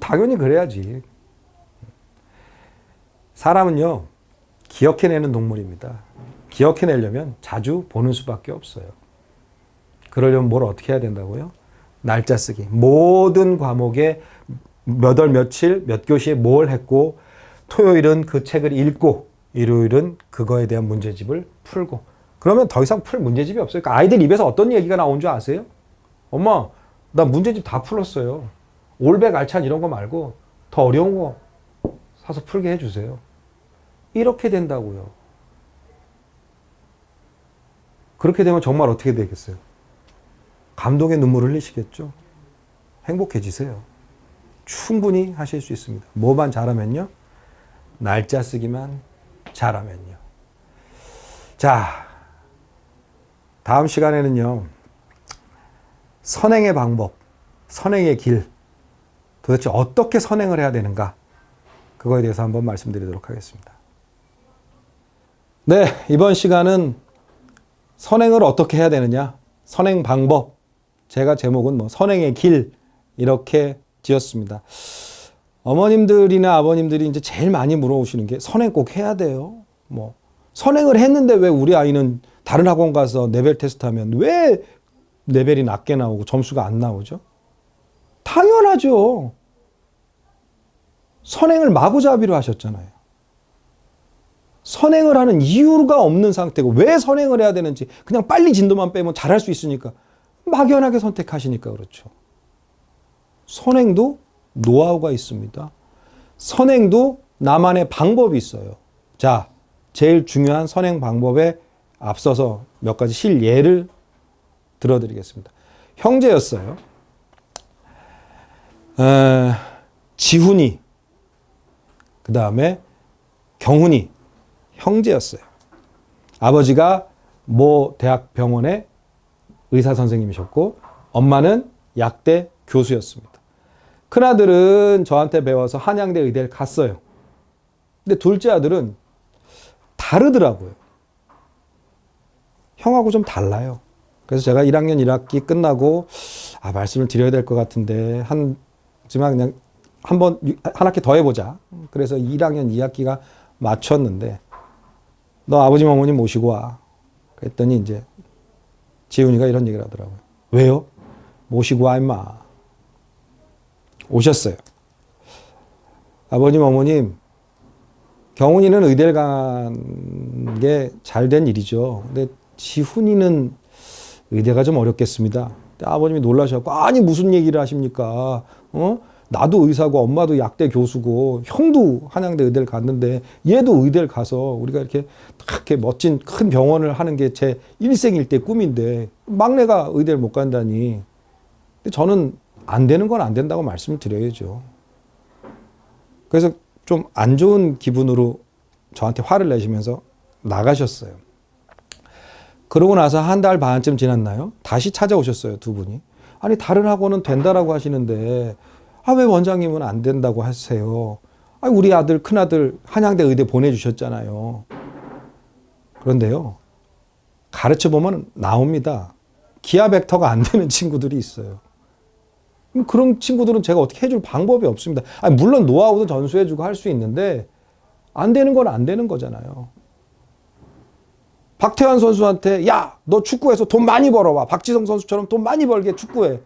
당연히 그래야지. 사람은요, 기억해내는 동물입니다. 기억해내려면 자주 보는 수밖에 없어요. 그러려면 뭘 어떻게 해야 된다고요? 날짜 쓰기. 모든 과목에 몇 월 며칠 몇 교시에 뭘 했고 토요일은 그 책을 읽고 일요일은 그거에 대한 문제집을 풀고 그러면 더 이상 풀 문제집이 없어요. 그러니까 아이들 입에서 어떤 얘기가 나온 줄 아세요? 엄마, 나 문제집 다 풀었어요. 올백 알찬 이런 거 말고 더 어려운 거 사서 풀게 해주세요. 이렇게 된다고요. 그렇게 되면 정말 어떻게 되겠어요? 감동의 눈물을 흘리시겠죠? 행복해지세요. 충분히 하실 수 있습니다. 뭐만 잘하면요? 날짜 쓰기만 잘하면요. 자, 다음 시간에는요. 선행의 방법, 선행의 길, 도대체 어떻게 선행을 해야 되는가? 그거에 대해서 한번 말씀드리도록 하겠습니다. 네, 이번 시간은 선행을 어떻게 해야 되느냐? 선행 방법. 제가 제목은 뭐 선행의 길 이렇게 지었습니다. 어머님들이나 아버님들이 이제 제일 많이 물어보시는 게 선행 꼭 해야 돼요. 뭐 선행을 했는데 왜 우리 아이는 다른 학원 가서 레벨 테스트하면 왜 레벨이 낮게 나오고 점수가 안 나오죠? 당연하죠. 선행을 마구잡이로 하셨잖아요. 선행을 하는 이유가 없는 상태고 왜 선행을 해야 되는지 그냥 빨리 진도만 빼면 잘할 수 있으니까 막연하게 선택하시니까 그렇죠. 선행도 노하우가 있습니다. 선행도 나만의 방법이 있어요. 자, 제일 중요한 선행 방법에 앞서서 몇 가지 실예를 들어드리겠습니다. 형제였어요. 지훈이, 그 다음에 경훈이 형제였어요. 아버지가 모 대학 병원의 의사 선생님이셨고 엄마는 약대 교수였습니다. 큰아들은 저한테 배워서 한양대 의대를 갔어요. 근데 둘째 아들은 다르더라고요. 형하고 좀 달라요. 그래서 제가 1학년 1학기 끝나고 말씀을 드려야 될 것 같은데 하지만 그냥 한번 한 학기 더 해보자. 그래서 1학년 2학기가 맞췄는데 너 아버님 어머님 모시고 와. 그랬더니 이제 지훈이가 이런 얘기를 하더라고요. 왜요? 모시고 와 임마. 오셨어요. 아버님 어머님 경훈이는 의대를 간 게 잘 된 일이죠. 근데 지훈이는 의대가 좀 어렵겠습니다. 아버님이 놀라셔서 아니 무슨 얘기를 하십니까? 나도 의사고 엄마도 약대 교수고 형도 한양대 의대를 갔는데 얘도 의대를 가서 우리가 이렇게 멋진 큰 병원을 하는 게 제 일생일대 꿈인데 막내가 의대를 못 간다니. 근데 저는 안 되는 건 안 된다고 말씀을 드려야죠. 그래서 좀 안 좋은 기분으로 저한테 화를 내시면서 나가셨어요. 그러고 나서 한 달 반쯤 지났나요? 다시 찾아오셨어요, 두 분이. 아니 다른 학원은 된다라고 하시는데 왜 원장님은 안 된다고 하세요? 우리 아들 큰아들 한양대 의대 보내주셨잖아요. 그런데요. 가르쳐보면 나옵니다. 기하 벡터가 안 되는 친구들이 있어요. 그런 친구들은 제가 어떻게 해줄 방법이 없습니다. 물론 노하우도 전수해주고 할 수 있는데 안 되는 건 안 되는 거잖아요. 박태환 선수한테 야, 너 축구해서 돈 많이 벌어와. 박지성 선수처럼 돈 많이 벌게 축구해.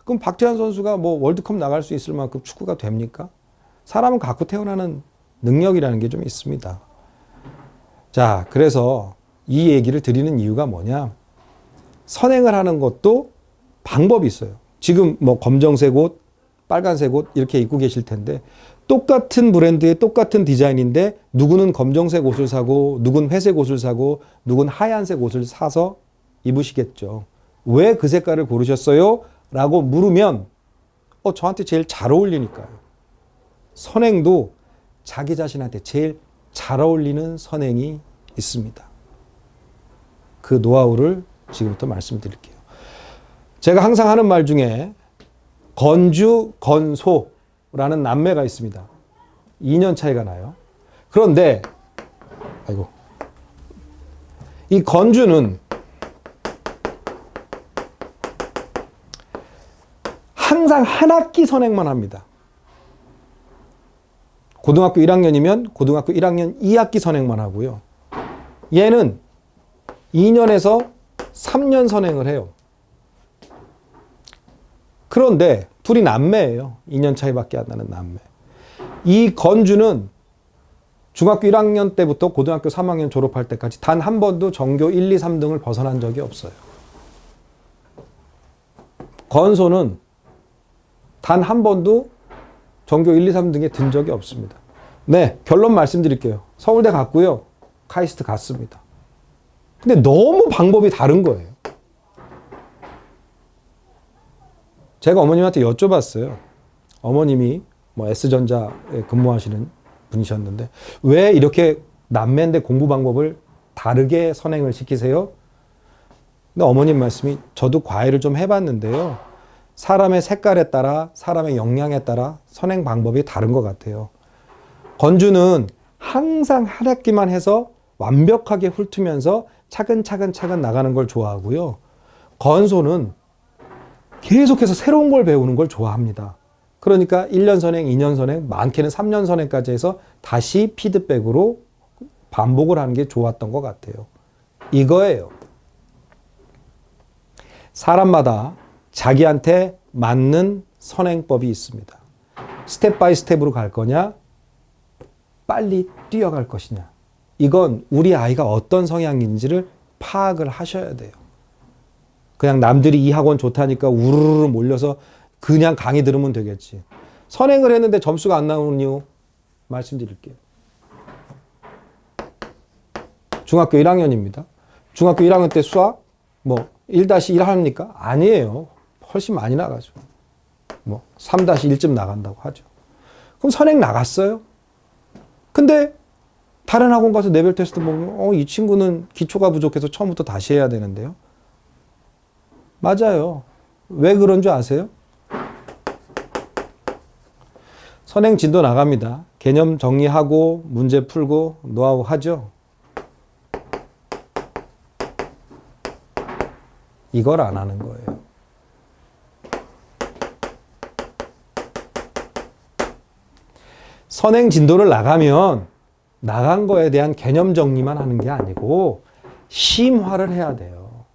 그럼 박태환 선수가 뭐 월드컵 나갈 수 있을 만큼 축구가 됩니까? 사람은 갖고 태어나는 능력이라는 게 좀 있습니다. 자, 그래서 이 얘기를 드리는 이유가 뭐냐? 선행을 하는 것도 방법이 있어요. 지금 뭐 검정색 옷, 빨간색 옷 이렇게 입고 계실 텐데 똑같은 브랜드의 똑같은 디자인인데 누구는 검정색 옷을 사고 누군 회색 옷을 사고 누군 하얀색 옷을 사서 입으시겠죠. 왜 그 색깔을 고르셨어요? 라고 물으면 저한테 제일 잘 어울리니까요. 선행도 자기 자신한테 제일 잘 어울리는 선행이 있습니다. 그 노하우를 지금부터 말씀드릴게요. 제가 항상 하는 말 중에 건주, 건소라는 남매가 있습니다. 2년 차이가 나요. 그런데 이 건주는 항상 한 학기 선행만 합니다. 고등학교 1학년이면 고등학교 1학년 2학기 선행만 하고요. 얘는 2년에서 3년 선행을 해요. 그런데 둘이 남매예요. 2년 차이밖에 안 나는 남매. 이 건주는 중학교 1학년 때부터 고등학교 3학년 졸업할 때까지 단 한 번도 전교 1, 2, 3등을 벗어난 적이 없어요. 건소는 단 한 번도 전교 1, 2, 3등에 든 적이 없습니다. 네, 결론 말씀드릴게요. 서울대 갔고요. 카이스트 갔습니다. 근데 너무 방법이 다른 거예요. 제가 어머님한테 여쭤봤어요. 어머님이 뭐 S전자에 근무하시는 분이셨는데 왜 이렇게 남매인데 공부 방법을 다르게 선행을 시키세요? 근데 어머님 말씀이 저도 과외를 좀 해봤는데요. 사람의 색깔에 따라 사람의 역량에 따라 선행 방법이 다른 것 같아요. 건주는 항상 한 학기만 해서 완벽하게 훑으면서 차근차근 나가는 걸 좋아하고요. 건소는 계속해서 새로운 걸 배우는 걸 좋아합니다. 그러니까 1년 선행, 2년 선행, 많게는 3년 선행까지 해서 다시 피드백으로 반복을 하는 게 좋았던 것 같아요. 이거예요. 사람마다 자기한테 맞는 선행법이 있습니다. 스텝 바이 스텝으로 갈 거냐? 빨리 뛰어갈 것이냐? 이건 우리 아이가 어떤 성향인지를 파악을 하셔야 돼요. 그냥 남들이 이 학원 좋다니까 우르르 몰려서 그냥 강의 들으면 되겠지. 선행을 했는데 점수가 안 나오는 이유 말씀드릴게요. 중학교 1학년입니다. 중학교 1학년 때 수학 뭐 1-1 합니까? 아니에요. 훨씬 많이 나가죠. 뭐 3-1쯤 나간다고 하죠. 그럼 선행 나갔어요. 근데 다른 학원 가서 내별 테스트 보면 이 친구는 기초가 부족해서 처음부터 다시 해야 되는데요. 맞아요. 왜 그런 줄 아세요? 선행 진도 나갑니다. 개념 정리하고 문제 풀고 노하우 하죠. 이걸 안 하는 거예요. 선행 진도를 나가면 나간 거에 대한 개념 정리만 하는 게 아니고 심화를 해야 돼요.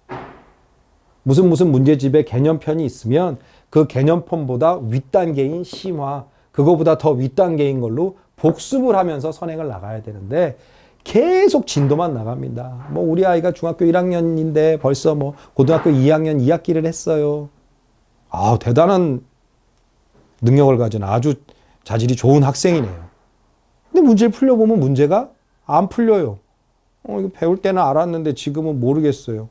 무슨 문제집에 개념편이 있으면 그 개념편보다 윗단계인 심화, 그거보다 더 윗단계인 걸로 복습을 하면서 선행을 나가야 되는데 계속 진도만 나갑니다. 뭐 우리 아이가 중학교 1학년인데 벌써 뭐 고등학교 2학년 2학기를 했어요. 대단한 능력을 가진 아주 자질이 좋은 학생이네요. 근데 문제를 풀려보면 문제가 안 풀려요. 이거 배울 때는 알았는데 지금은 모르겠어요.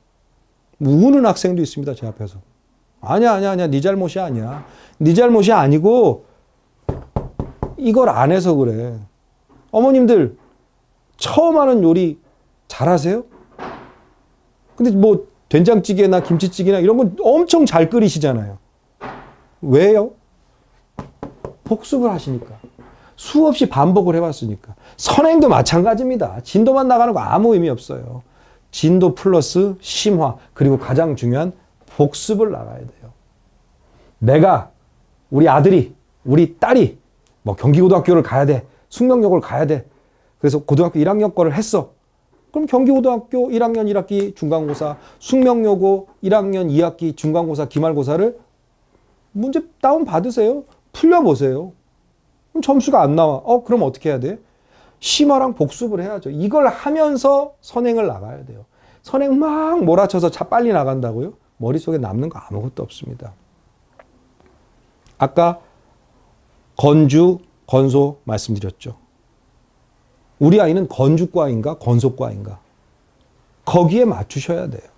우는 학생도 있습니다, 제 앞에서. 아니야. 네 잘못이 아니야. 네 잘못이 아니고 이걸 안 해서 그래. 어머님들 처음 하는 요리 잘하세요? 근데 뭐 된장찌개나 김치찌개나 이런 건 엄청 잘 끓이시잖아요. 왜요? 복습을 하시니까. 수없이 반복을 해왔으니까. 선행도 마찬가지입니다. 진도만 나가는 거 아무 의미 없어요. 진도 플러스 심화, 그리고 가장 중요한 복습을 나가야 돼요. 내가, 우리 아들이, 우리 딸이 뭐 경기고등학교를 가야 돼. 숙명여고를 가야 돼. 그래서 고등학교 1학년 거를 했어. 그럼 경기고등학교 1학년 1학기 중간고사, 숙명여고 1학년 2학기 중간고사, 기말고사를 문제 다운 받으세요. 풀려보세요. 그럼 점수가 안 나와. 그럼 어떻게 해야 돼? 심화랑 복습을 해야죠. 이걸 하면서 선행을 나가야 돼요. 선행 막 몰아쳐서 빨리 나간다고요? 머릿속에 남는 거 아무것도 없습니다. 아까 건주, 건소 말씀드렸죠. 우리 아이는 건주과인가 건소과인가 거기에 맞추셔야 돼요.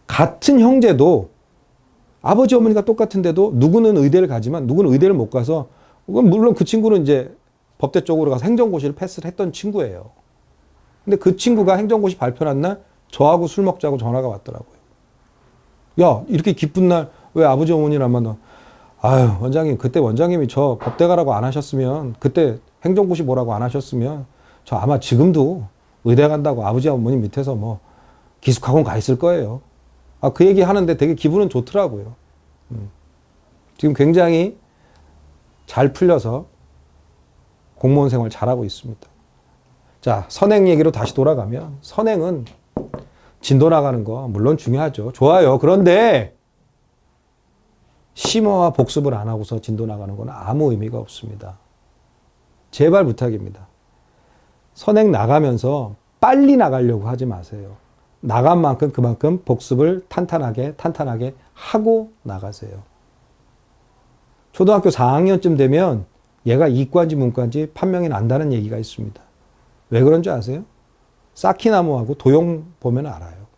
같은 형제도 아버지 어머니가 똑같은데도 누구는 의대를 가지만 누구는 의대를 못 가서 물론 그 친구는 이제 법대 쪽으로 가서 행정고시를 패스를 했던 친구예요. 근데 그 친구가 행정고시 발표한 날 저하고 술 먹자고 전화가 왔더라고요. 야, 이렇게 기쁜 날 왜 아버지 어머니를 안 만나? 아유, 원장님, 그때 원장님이 저 법대 가라고 안 하셨으면, 그때 행정고시 보라고 안 하셨으면, 저 아마 지금도 의대 간다고 아버지 어머니 밑에서 뭐 기숙학원 가 있을 거예요. 그 얘기 하는데 되게 기분은 좋더라고요. 지금 굉장히 잘 풀려서 공무원 생활 잘하고 있습니다. 자, 선행 얘기로 다시 돌아가면, 선행은 진도 나가는 거 물론 중요하죠. 좋아요. 그런데 심화와 복습을 안 하고서 진도 나가는 건 아무 의미가 없습니다. 제발 부탁입니다. 선행 나가면서 빨리 나가려고 하지 마세요. 나간 만큼 그만큼 복습을 탄탄하게 하고 나가세요. 초등학교 4학년쯤 되면 얘가 이과인지 문과인지 판명이 난다는 얘기가 있습니다. 왜 그런 줄 아세요? 쌓기나무하고 도형 보면 알아요.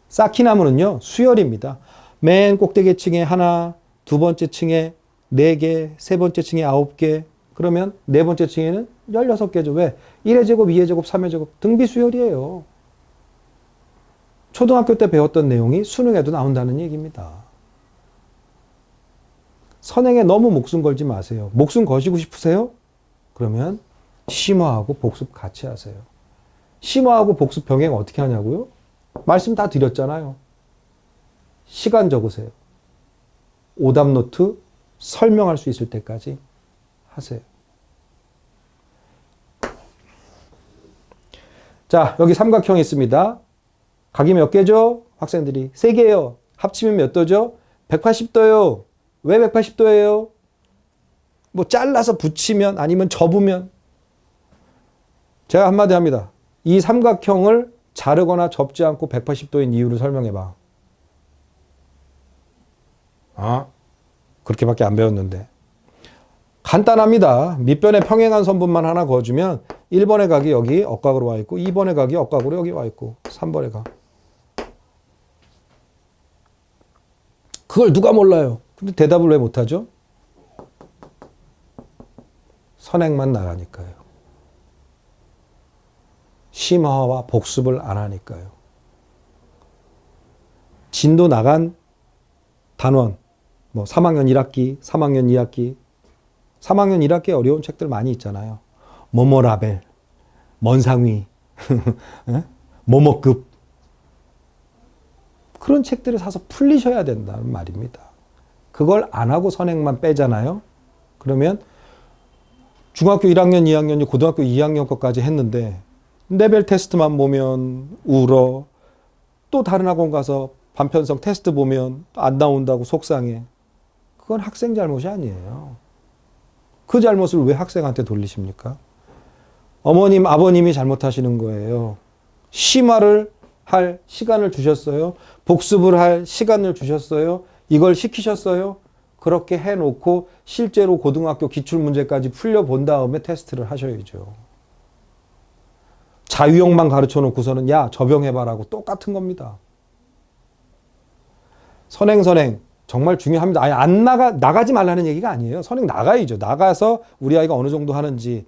쌓기나무는요, 수열입니다. 맨 꼭대기 층에 하나, 두 번째 층에 4개, 세 번째 층에 9개, 그러면 네 번째 층에는 16개죠. 왜? 1의 제곱, 2의 제곱, 3의 제곱, 등비수열이에요. 초등학교 때 배웠던 내용이 수능에도 나온다는 얘기입니다. 선행에 너무 목숨 걸지 마세요. 목숨 거시고 싶으세요? 그러면 심화하고 복습 같이 하세요. 심화하고 복습 병행 어떻게 하냐고요? 말씀 다 드렸잖아요. 시간 적으세요. 오답 노트 설명할 수 있을 때까지 하세요. 자, 여기 삼각형이 있습니다. 각이 몇 개죠? 학생들이 3개예요. 합치면 몇 도죠? 180도요. 왜 180도예요? 뭐 잘라서 붙이면 아니면 접으면. 제가 한마디 합니다. 이 삼각형을 자르거나 접지 않고 180도인 이유를 설명해봐. 그렇게밖에 안 배웠는데. 간단합니다. 밑변에 평행한 선분만 하나 그어주면 1번의 각이 여기 억각으로 와 있고 2번의 각이 억각으로 여기 와 있고 3번의 각. 그걸 누가 몰라요? 근데 대답을 왜 못하죠? 선행만 나가니까요. 심화와 복습을 안 하니까요. 진도 나간 단원, 뭐 3학년 1학기, 3학년 2학기, 3학년 1학기에 어려운 책들 많이 있잖아요. 뭐뭐라벨, 먼상위, 뭐뭐급. 그런 책들을 사서 풀리셔야 된다는 말입니다. 그걸 안 하고 선행만 빼잖아요. 그러면 중학교 1학년, 2학년이 고등학교 2학년 것까지 했는데 레벨 테스트만 보면 울어. 또 다른 학원 가서 반편성 테스트 보면 안 나온다고 속상해. 그건 학생 잘못이 아니에요. 그 잘못을 왜 학생한테 돌리십니까? 어머님, 아버님이 잘못하시는 거예요. 심화를 할 시간을 주셨어요. 복습을 할 시간을 주셨어요. 이걸 시키셨어요. 그렇게 해놓고 실제로 고등학교 기출문제까지 풀려본 다음에 테스트를 하셔야죠. 자유형만 가르쳐 놓고서는 야, 접영해봐라고 똑같은 겁니다. 선행 정말 중요합니다. 아예 안 나가지 말라는 얘기가 아니에요. 선행 나가야죠. 나가서 우리 아이가 어느 정도 하는지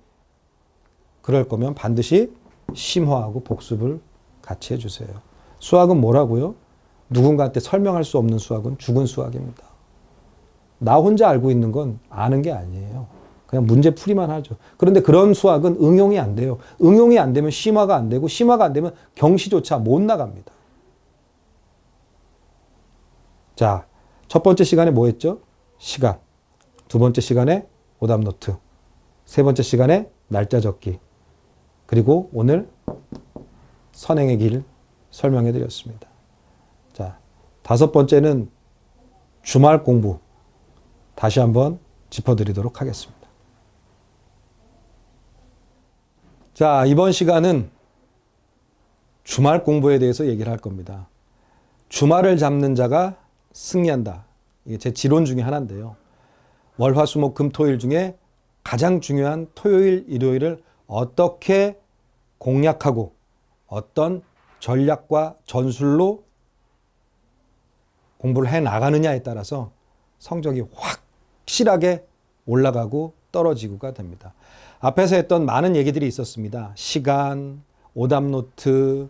그럴 거면 반드시 심화하고 복습을 같이 해주세요. 수학은 뭐라고요? 누군가한테 설명할 수 없는 수학은 죽은 수학입니다. 나 혼자 알고 있는 건 아는 게 아니에요. 그냥 문제 풀이만 하죠. 그런데 그런 수학은 응용이 안 돼요. 응용이 안 되면 심화가 안 되고 심화가 안 되면 경시조차 못 나갑니다. 자, 첫 번째 시간에 뭐 했죠? 시간. 두 번째 시간에 오답 노트. 세 번째 시간에 날짜 적기. 그리고 오늘 선행의 길 설명해 드렸습니다. 자, 다섯 번째는 주말 공부. 다시 한번 짚어드리도록 하겠습니다. 자, 이번 시간은 주말 공부에 대해서 얘기를 할 겁니다. 주말을 잡는 자가 승리한다. 이게 제 지론 중에 하나인데요. 월, 화, 수, 목, 금, 토일 중에 가장 중요한 토요일, 일요일을 어떻게 공략하고 어떤 전략과 전술로 공부를 해 나가느냐에 따라서 성적이 확실하게 올라가고 떨어지고가 됩니다. 앞에서 했던 많은 얘기들이 있었습니다. 시간, 오답노트,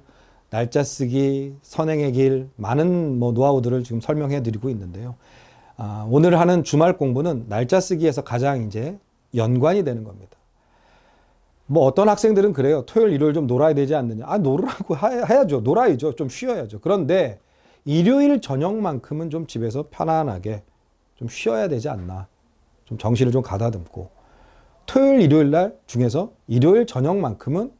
날짜 쓰기, 선행의 길, 많은 노하우들을 지금 설명해 드리고 있는데요. 오늘 하는 주말 공부는 날짜 쓰기에서 가장 이제 연관이 되는 겁니다. 뭐 어떤 학생들은 그래요. 토요일, 일요일 좀 놀아야 되지 않느냐. 놀으라고 해야죠. 놀아야죠. 좀 쉬어야죠. 그런데 일요일 저녁만큼은 좀 집에서 편안하게 좀 쉬어야 되지 않나. 좀 정신을 좀 가다듬고 토요일, 일요일 날 중에서 일요일 저녁만큼은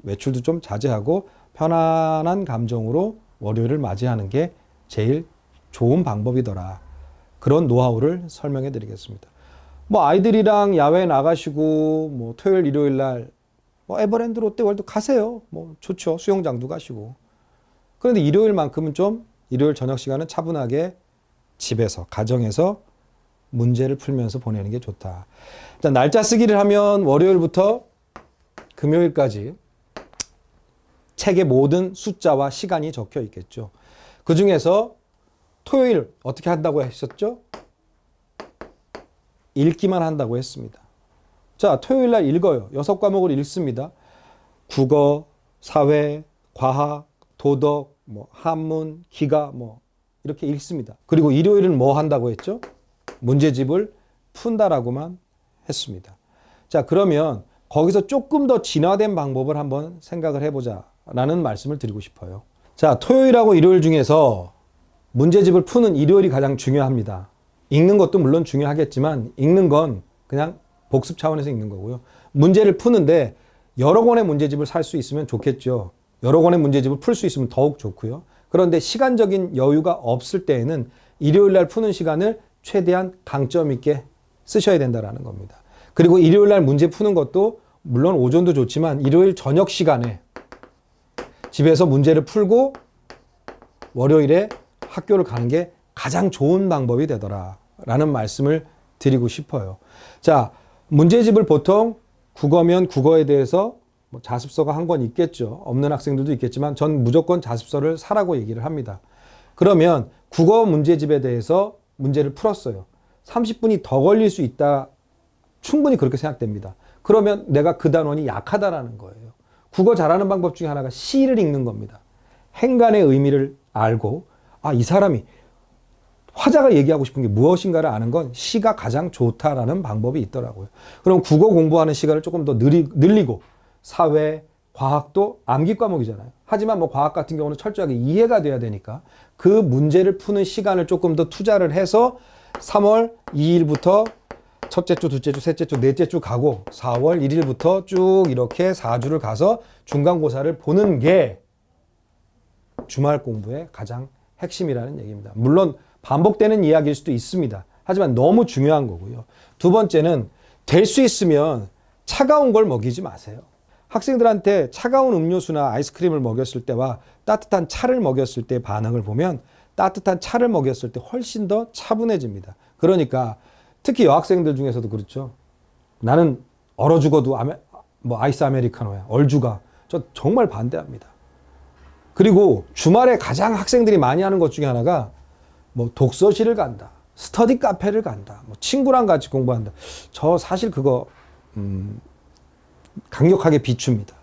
외출도 좀 자제하고 편안한 감정으로 월요일을 맞이하는 게 제일 좋은 방법이더라. 그런 노하우를 설명해 드리겠습니다. 뭐 아이들이랑 야외 나가시고 뭐 토요일, 일요일 날 뭐 에버랜드, 롯데월드 가세요. 뭐 좋죠. 수영장도 가시고. 그런데 일요일만큼은 좀 일요일 저녁 시간은 차분하게 집에서, 가정에서 문제를 풀면서 보내는 게 좋다. 자, 날짜 쓰기를 하면 월요일부터 금요일까지 책의 모든 숫자와 시간이 적혀 있겠죠. 그 중에서 토요일 어떻게 한다고 하셨죠? 읽기만 한다고 했습니다. 자, 토요일 날 읽어요. 6과목을 읽습니다. 국어, 사회, 과학, 도덕, 한문, 기가 이렇게 읽습니다. 그리고 일요일은 뭐 한다고 했죠? 문제집을 푼다라고만 했습니다. 자, 그러면 거기서 조금 더 진화된 방법을 한번 생각을 해보자라는 말씀을 드리고 싶어요. 자, 토요일하고 일요일 중에서 문제집을 푸는 일요일이 가장 중요합니다. 읽는 것도 물론 중요하겠지만 읽는 건 그냥 복습 차원에서 읽는 거고요. 문제를 푸는데 여러 권의 문제집을 살 수 있으면 좋겠죠. 여러 권의 문제집을 풀 수 있으면 더욱 좋고요. 그런데 시간적인 여유가 없을 때에는 일요일 날 푸는 시간을 최대한 강점 있게 쓰셔야 된다는 겁니다. 그리고 일요일 날 문제 푸는 것도 물론 오전도 좋지만 일요일 저녁 시간에 집에서 문제를 풀고 월요일에 학교를 가는 게 가장 좋은 방법이 되더라라는 말씀을 드리고 싶어요. 자, 문제집을 보통 국어면 국어에 대해서 자습서가 한 권 있겠죠. 없는 학생들도 있겠지만 전 무조건 자습서를 사라고 얘기를 합니다. 그러면 국어 문제집에 대해서 문제를 풀었어요. 30분이 더 걸릴 수 있다. 충분히 그렇게 생각됩니다. 그러면 내가 그 단원이 약하다라는 거예요. 국어 잘하는 방법 중에 하나가 시를 읽는 겁니다. 행간의 의미를 알고 이 사람이 화자가 얘기하고 싶은 게 무엇인가를 아는 건 시가 가장 좋다라는 방법이 있더라고요. 그럼 국어 공부하는 시간을 조금 더 늘리고 사회, 과학도 암기 과목이잖아요. 하지만 과학 같은 경우는 철저하게 이해가 돼야 되니까 그 문제를 푸는 시간을 조금 더 투자를 해서 3월 2일부터 첫째 주, 둘째 주, 셋째 주, 넷째 주 가고 4월 1일부터 쭉 이렇게 4주를 가서 중간고사를 보는 게 주말 공부의 가장 핵심이라는 얘기입니다. 물론 반복되는 이야기일 수도 있습니다. 하지만 너무 중요한 거고요. 두 번째는 될 수 있으면 차가운 걸 먹이지 마세요. 학생들한테 차가운 음료수나 아이스크림을 먹였을 때와 따뜻한 차를 먹였을 때 반응을 보면 따뜻한 차를 먹였을 때 훨씬 더 차분해집니다. 그러니까 특히 여학생들 중에서도 그렇죠. 나는 얼어 죽어도 아이스 아메리카노야. 얼죽아. 저 정말 반대합니다. 그리고 주말에 가장 학생들이 많이 하는 것 중에 하나가 독서실을 간다. 스터디 카페를 간다. 친구랑 같이 공부한다. 저 사실 그거 강력하게 비춥니다.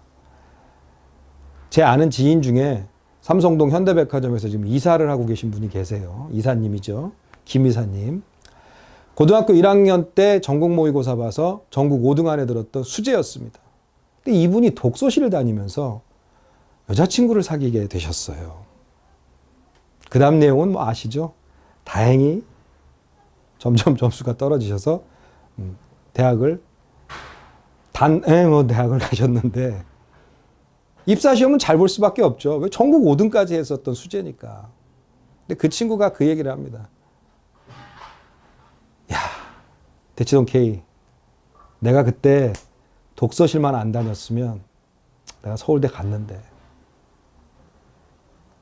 제 아는 지인 중에 삼성동 현대백화점에서 지금 이사를 하고 계신 분이 계세요. 이사님이죠. 김 이사님. 고등학교 1학년 때 전국 모의고사 봐서 전국 5등 안에 들었던 수재였습니다. 근데 이분이 독서실을 다니면서 여자친구를 사귀게 되셨어요. 그 다음 내용은 아시죠? 다행히 점점 점수가 떨어지셔서 대학을 대학을 가셨는데 입사시험은 잘 볼 수밖에 없죠. 왜 전국 5등까지 했었던 수재니까. 근데 그 친구가 그 얘기를 합니다. 야, 대치동 K, 내가 그때 독서실만 안 다녔으면 내가 서울대 갔는데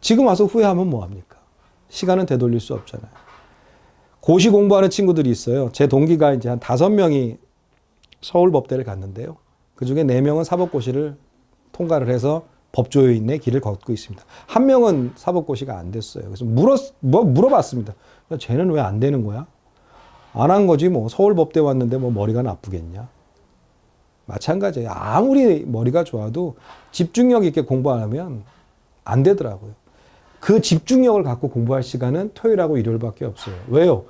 지금 와서 후회하면 뭐합니까? 시간은 되돌릴 수 없잖아요. 고시 공부하는 친구들이 있어요. 제 동기가 이제 한 5명이 서울법대를 갔는데요. 그 중에 4명은 사법고시를 통과를 해서 법조인의 길을 걷고 있습니다. 1명은 사법고시가 안 됐어요. 그래서 물어봤습니다. 쟤는 왜 안 되는 거야? 안 한 거지 서울법대 왔는데 머리가 나쁘겠냐? 마찬가지예요. 아무리 머리가 좋아도 집중력 있게 공부 안 하면 안 되더라고요. 그 집중력을 갖고 공부할 시간은 토요일하고 일요일밖에 없어요. 왜요?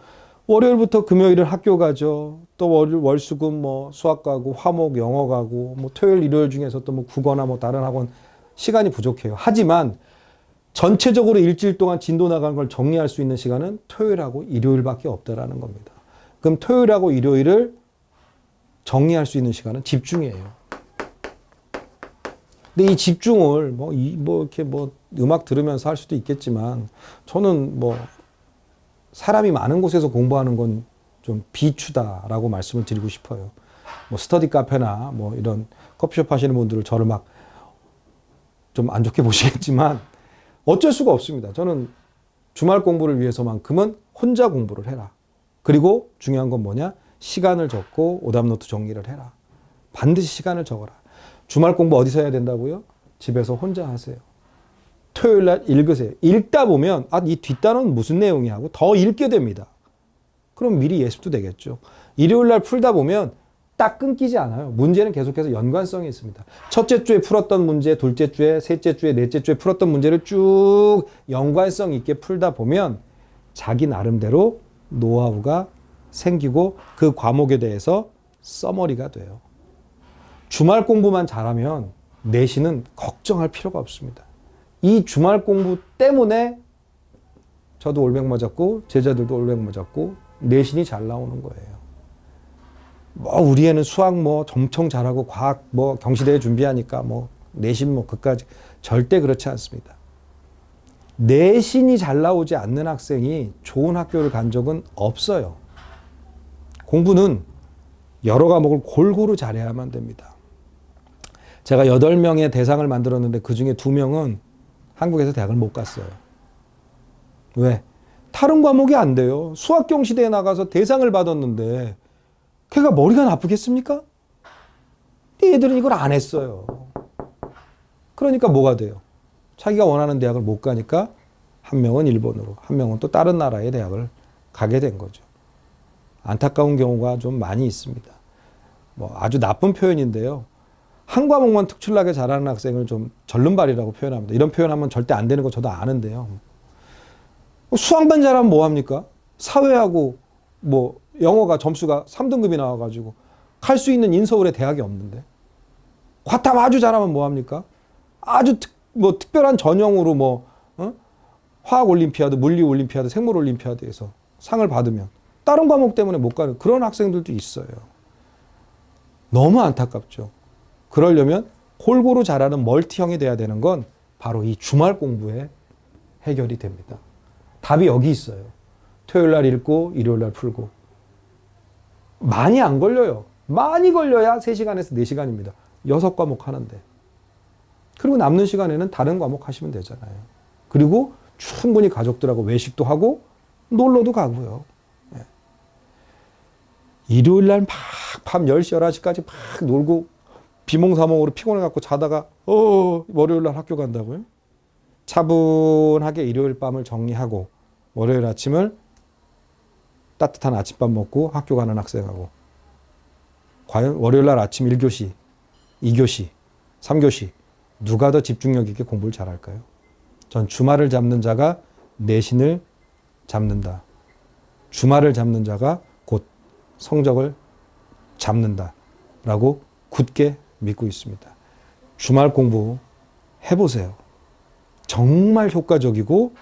월요일부터 금요일은 학교 가죠. 또 월수금 수학 가고 화목 영어 가고 토요일 일요일 중에서 또 국어나 다른 학원 시간이 부족해요. 하지만 전체적으로 일주일 동안 진도 나간 걸 정리할 수 있는 시간은 토요일하고 일요일밖에 없다라는 겁니다. 그럼 토요일하고 일요일을 정리할 수 있는 시간은 집중이에요. 근데 이 집중을 이렇게 음악 들으면서 할 수도 있겠지만 저는 사람이 많은 곳에서 공부하는 건 좀 비추다라고 말씀을 드리고 싶어요. 스터디 카페나 이런 커피숍 하시는 분들을 저를 좀 안 좋게 보시겠지만 어쩔 수가 없습니다. 저는 주말 공부를 위해서만큼은 혼자 공부를 해라. 그리고 중요한 건 뭐냐? 시간을 적고 오답노트 정리를 해라. 반드시 시간을 적어라. 주말 공부 어디서 해야 된다고요? 집에서 혼자 하세요. 토요일 날 읽으세요. 읽다 보면 이 뒷단은 무슨 내용이야 하고 더 읽게 됩니다. 그럼 미리 예습도 되겠죠. 일요일 날 풀다 보면 딱 끊기지 않아요. 문제는 계속해서 연관성이 있습니다. 첫째 주에 풀었던 문제, 둘째 주에, 셋째 주에, 넷째 주에 풀었던 문제를 쭉 연관성 있게 풀다 보면 자기 나름대로 노하우가 생기고 그 과목에 대해서 써머리가 돼요. 주말 공부만 잘하면 내신은 걱정할 필요가 없습니다. 이 주말 공부 때문에 저도 올백 맞았고 제자들도 올백 맞았고 내신이 잘 나오는 거예요. 우리 애는 수학 엄청 잘하고 과학 경시대회 준비하니까 내신 그까지 절대 그렇지 않습니다. 내신이 잘 나오지 않는 학생이 좋은 학교를 간 적은 없어요. 공부는 여러 과목을 골고루 잘해야만 됩니다. 제가 8명의 대상을 만들었는데 그 중에 2명은 한국에서 대학을 못 갔어요. 왜? 다른 과목이 안 돼요. 수학 경시대회 나가서 대상을 받았는데 걔가 머리가 나쁘겠습니까? 얘들은 이걸 안 했어요. 그러니까 뭐가 돼요? 자기가 원하는 대학을 못 가니까 한 명은 일본으로, 한 명은 또 다른 나라의 대학을 가게 된 거죠. 안타까운 경우가 좀 많이 있습니다. 아주 나쁜 표현인데요. 한 과목만 특출나게 잘하는 학생을 좀 절름발이라고 표현합니다. 이런 표현하면 절대 안 되는 거 저도 아는데요. 수학만 잘하면 뭐합니까? 사회하고 영어가 점수가 3등급이 나와가지고 갈 수 있는 인서울에 대학이 없는데 과탐 아주 잘하면 뭐합니까? 아주 특별한 전형으로 화학 올림피아드, 물리 올림피아드, 생물 올림피아드에서 상을 받으면 다른 과목 때문에 못 가는 그런 학생들도 있어요. 너무 안타깝죠. 그러려면 골고루 잘하는 멀티형이 돼야 되는 건 바로 이 주말 공부에 해결이 됩니다. 답이 여기 있어요. 토요일 날 읽고 일요일 날 풀고. 많이 안 걸려요. 많이 걸려야 3시간에서 4시간입니다. 6과목 하는데. 그리고 남는 시간에는 다른 과목 하시면 되잖아요. 그리고 충분히 가족들하고 외식도 하고 놀러도 가고요. 네. 일요일 날 막 밤 10시, 11시까지 막 놀고 비몽사몽으로 피곤해갖고 자다가 월요일 날 학교 간다고요? 차분하게 일요일 밤을 정리하고 월요일 아침을 따뜻한 아침밥 먹고 학교 가는 학생하고 과연 월요일 날 아침 1교시, 2교시, 3교시 누가 더 집중력 있게 공부를 잘할까요? 전 주말을 잡는 자가 내신을 잡는다. 주말을 잡는 자가 곧 성적을 잡는다. 라고 굳게 믿고 있습니다. 주말 공부 해보세요. 정말 효과적이고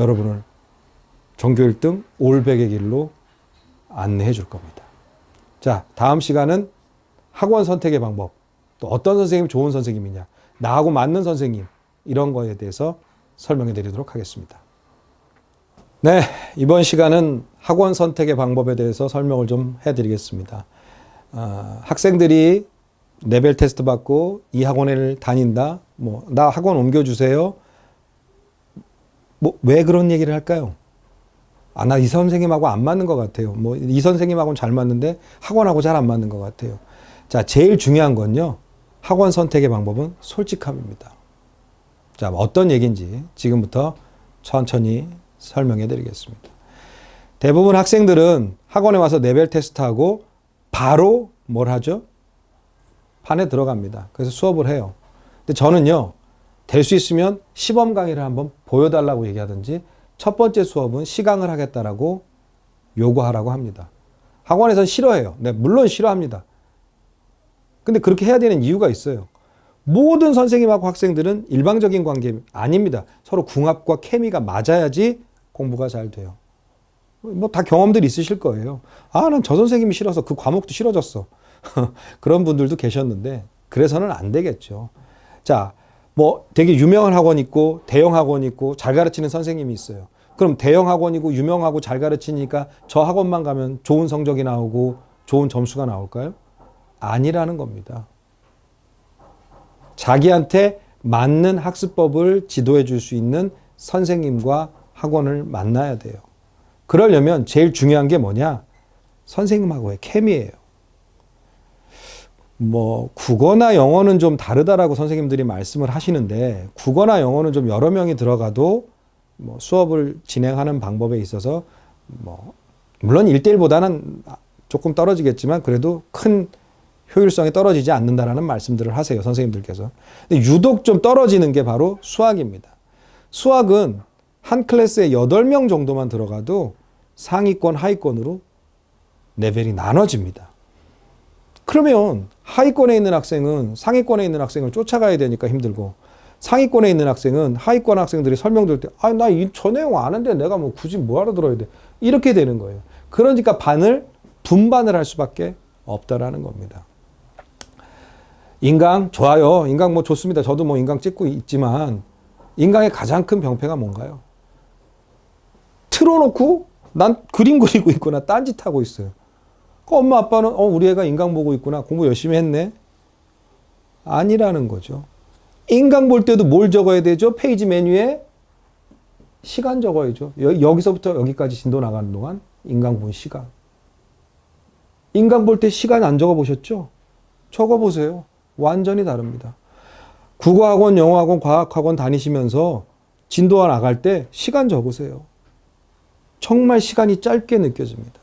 여러분을 전교 1등 올백의 길로 안내해 줄 겁니다. 자, 다음 시간은 학원 선택의 방법. 또 어떤 선생님이 좋은 선생님이냐. 나하고 맞는 선생님. 이런 거에 대해서 설명해 드리도록 하겠습니다. 네, 이번 시간은 학원 선택의 방법에 대해서 설명을 좀 해드리겠습니다. 학생들이 레벨 테스트 받고 이 학원을 다닌다. 나 학원 옮겨주세요. 왜 그런 얘기를 할까요? 나 이 선생님하고 안 맞는 것 같아요. 이 선생님하고는 잘 맞는데 학원하고 잘 안 맞는 것 같아요. 자, 제일 중요한 건요. 학원 선택의 방법은 솔직함입니다. 자, 어떤 얘기인지 지금부터 천천히 설명해 드리겠습니다. 대부분 학생들은 학원에 와서 레벨 테스트하고 바로 뭘 하죠? 판에 들어갑니다. 그래서 수업을 해요. 근데 저는요, 될 수 있으면 시범 강의를 한번 보여달라고 얘기하든지 첫 번째 수업은 시강을 하겠다라고 요구하라고 합니다. 학원에서는 싫어해요. 네, 물론 싫어합니다. 근데 그렇게 해야 되는 이유가 있어요. 모든 선생님하고 학생들은 일방적인 관계 아닙니다. 서로 궁합과 케미가 맞아야지 공부가 잘 돼요. 다 경험들이 있으실 거예요. 난 저 선생님이 싫어서 그 과목도 싫어졌어. 그런 분들도 계셨는데 그래서는 안 되겠죠. 자, 되게 유명한 학원 있고 대형 학원 있고 잘 가르치는 선생님이 있어요. 그럼 대형 학원이고 유명하고 잘 가르치니까 저 학원만 가면 좋은 성적이 나오고 좋은 점수가 나올까요? 아니라는 겁니다. 자기한테 맞는 학습법을 지도해 줄 수 있는 선생님과 학원을 만나야 돼요. 그러려면 제일 중요한 게 뭐냐? 선생님하고의 케미예요. 뭐 국어나 영어는 좀 다르다라고 선생님들이 말씀을 하시는데 국어나 영어는 좀 여러 명이 들어가도 뭐 수업을 진행하는 방법에 있어서 뭐 물론 1대1보다는 조금 떨어지겠지만 그래도 큰 효율성이 떨어지지 않는다라는 말씀들을 하세요. 선생님들께서. 근데 유독 좀 떨어지는 게 바로 수학입니다. 수학은 한 클래스에 8명 정도만 들어가도 상위권, 하위권으로 레벨이 나눠집니다. 그러면 하위권에 있는 학생은 상위권에 있는 학생을 쫓아가야 되니까 힘들고 상위권에 있는 학생은 하위권 학생들이 설명 들을 때 나 저 내용 아는데 내가 뭐 굳이 뭐하러 들어야 돼. 이렇게 되는 거예요. 그러니까 분반을 할 수밖에 없다라는 겁니다. 인강 좋아요. 인강 뭐 좋습니다. 저도 뭐 인강 찍고 있지만 인강의 가장 큰 병폐가 뭔가요? 틀어놓고 난 그림 그리고 있거나 딴짓하고 있어요. 엄마 아빠는 우리 애가 인강 보고 있구나. 공부 열심히 했네. 아니라는 거죠. 인강 볼 때도 뭘 적어야 되죠? 페이지 메뉴에 시간 적어야죠. 여기서부터 여기까지 진도 나가는 동안 인강 본 시간. 인강 볼 때 시간 안 적어보셨죠? 적어보세요. 완전히 다릅니다. 국어학원, 영어학원, 과학학원 다니시면서 진도가 나갈 때 시간 적으세요. 정말 시간이 짧게 느껴집니다.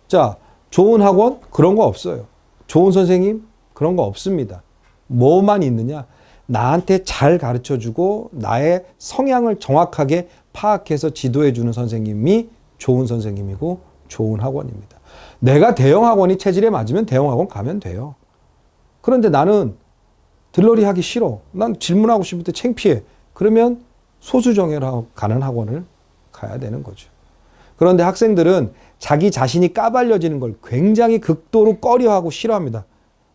자, 좋은 학원? 그런 거 없어요. 좋은 선생님? 그런 거 없습니다. 뭐만 있느냐? 나한테 잘 가르쳐주고 나의 성향을 정확하게 파악해서 지도해주는 선생님이 좋은 선생님이고 좋은 학원입니다. 내가 대형 학원이 체질에 맞으면 대형 학원 가면 돼요. 그런데 나는 들러리 하기 싫어. 난 질문하고 싶을 때 창피해. 그러면 소수정예로 가는 학원을 가야 되는 거죠. 그런데 학생들은 자기 자신이 까발려지는 걸 굉장히 극도로 꺼려하고 싫어합니다.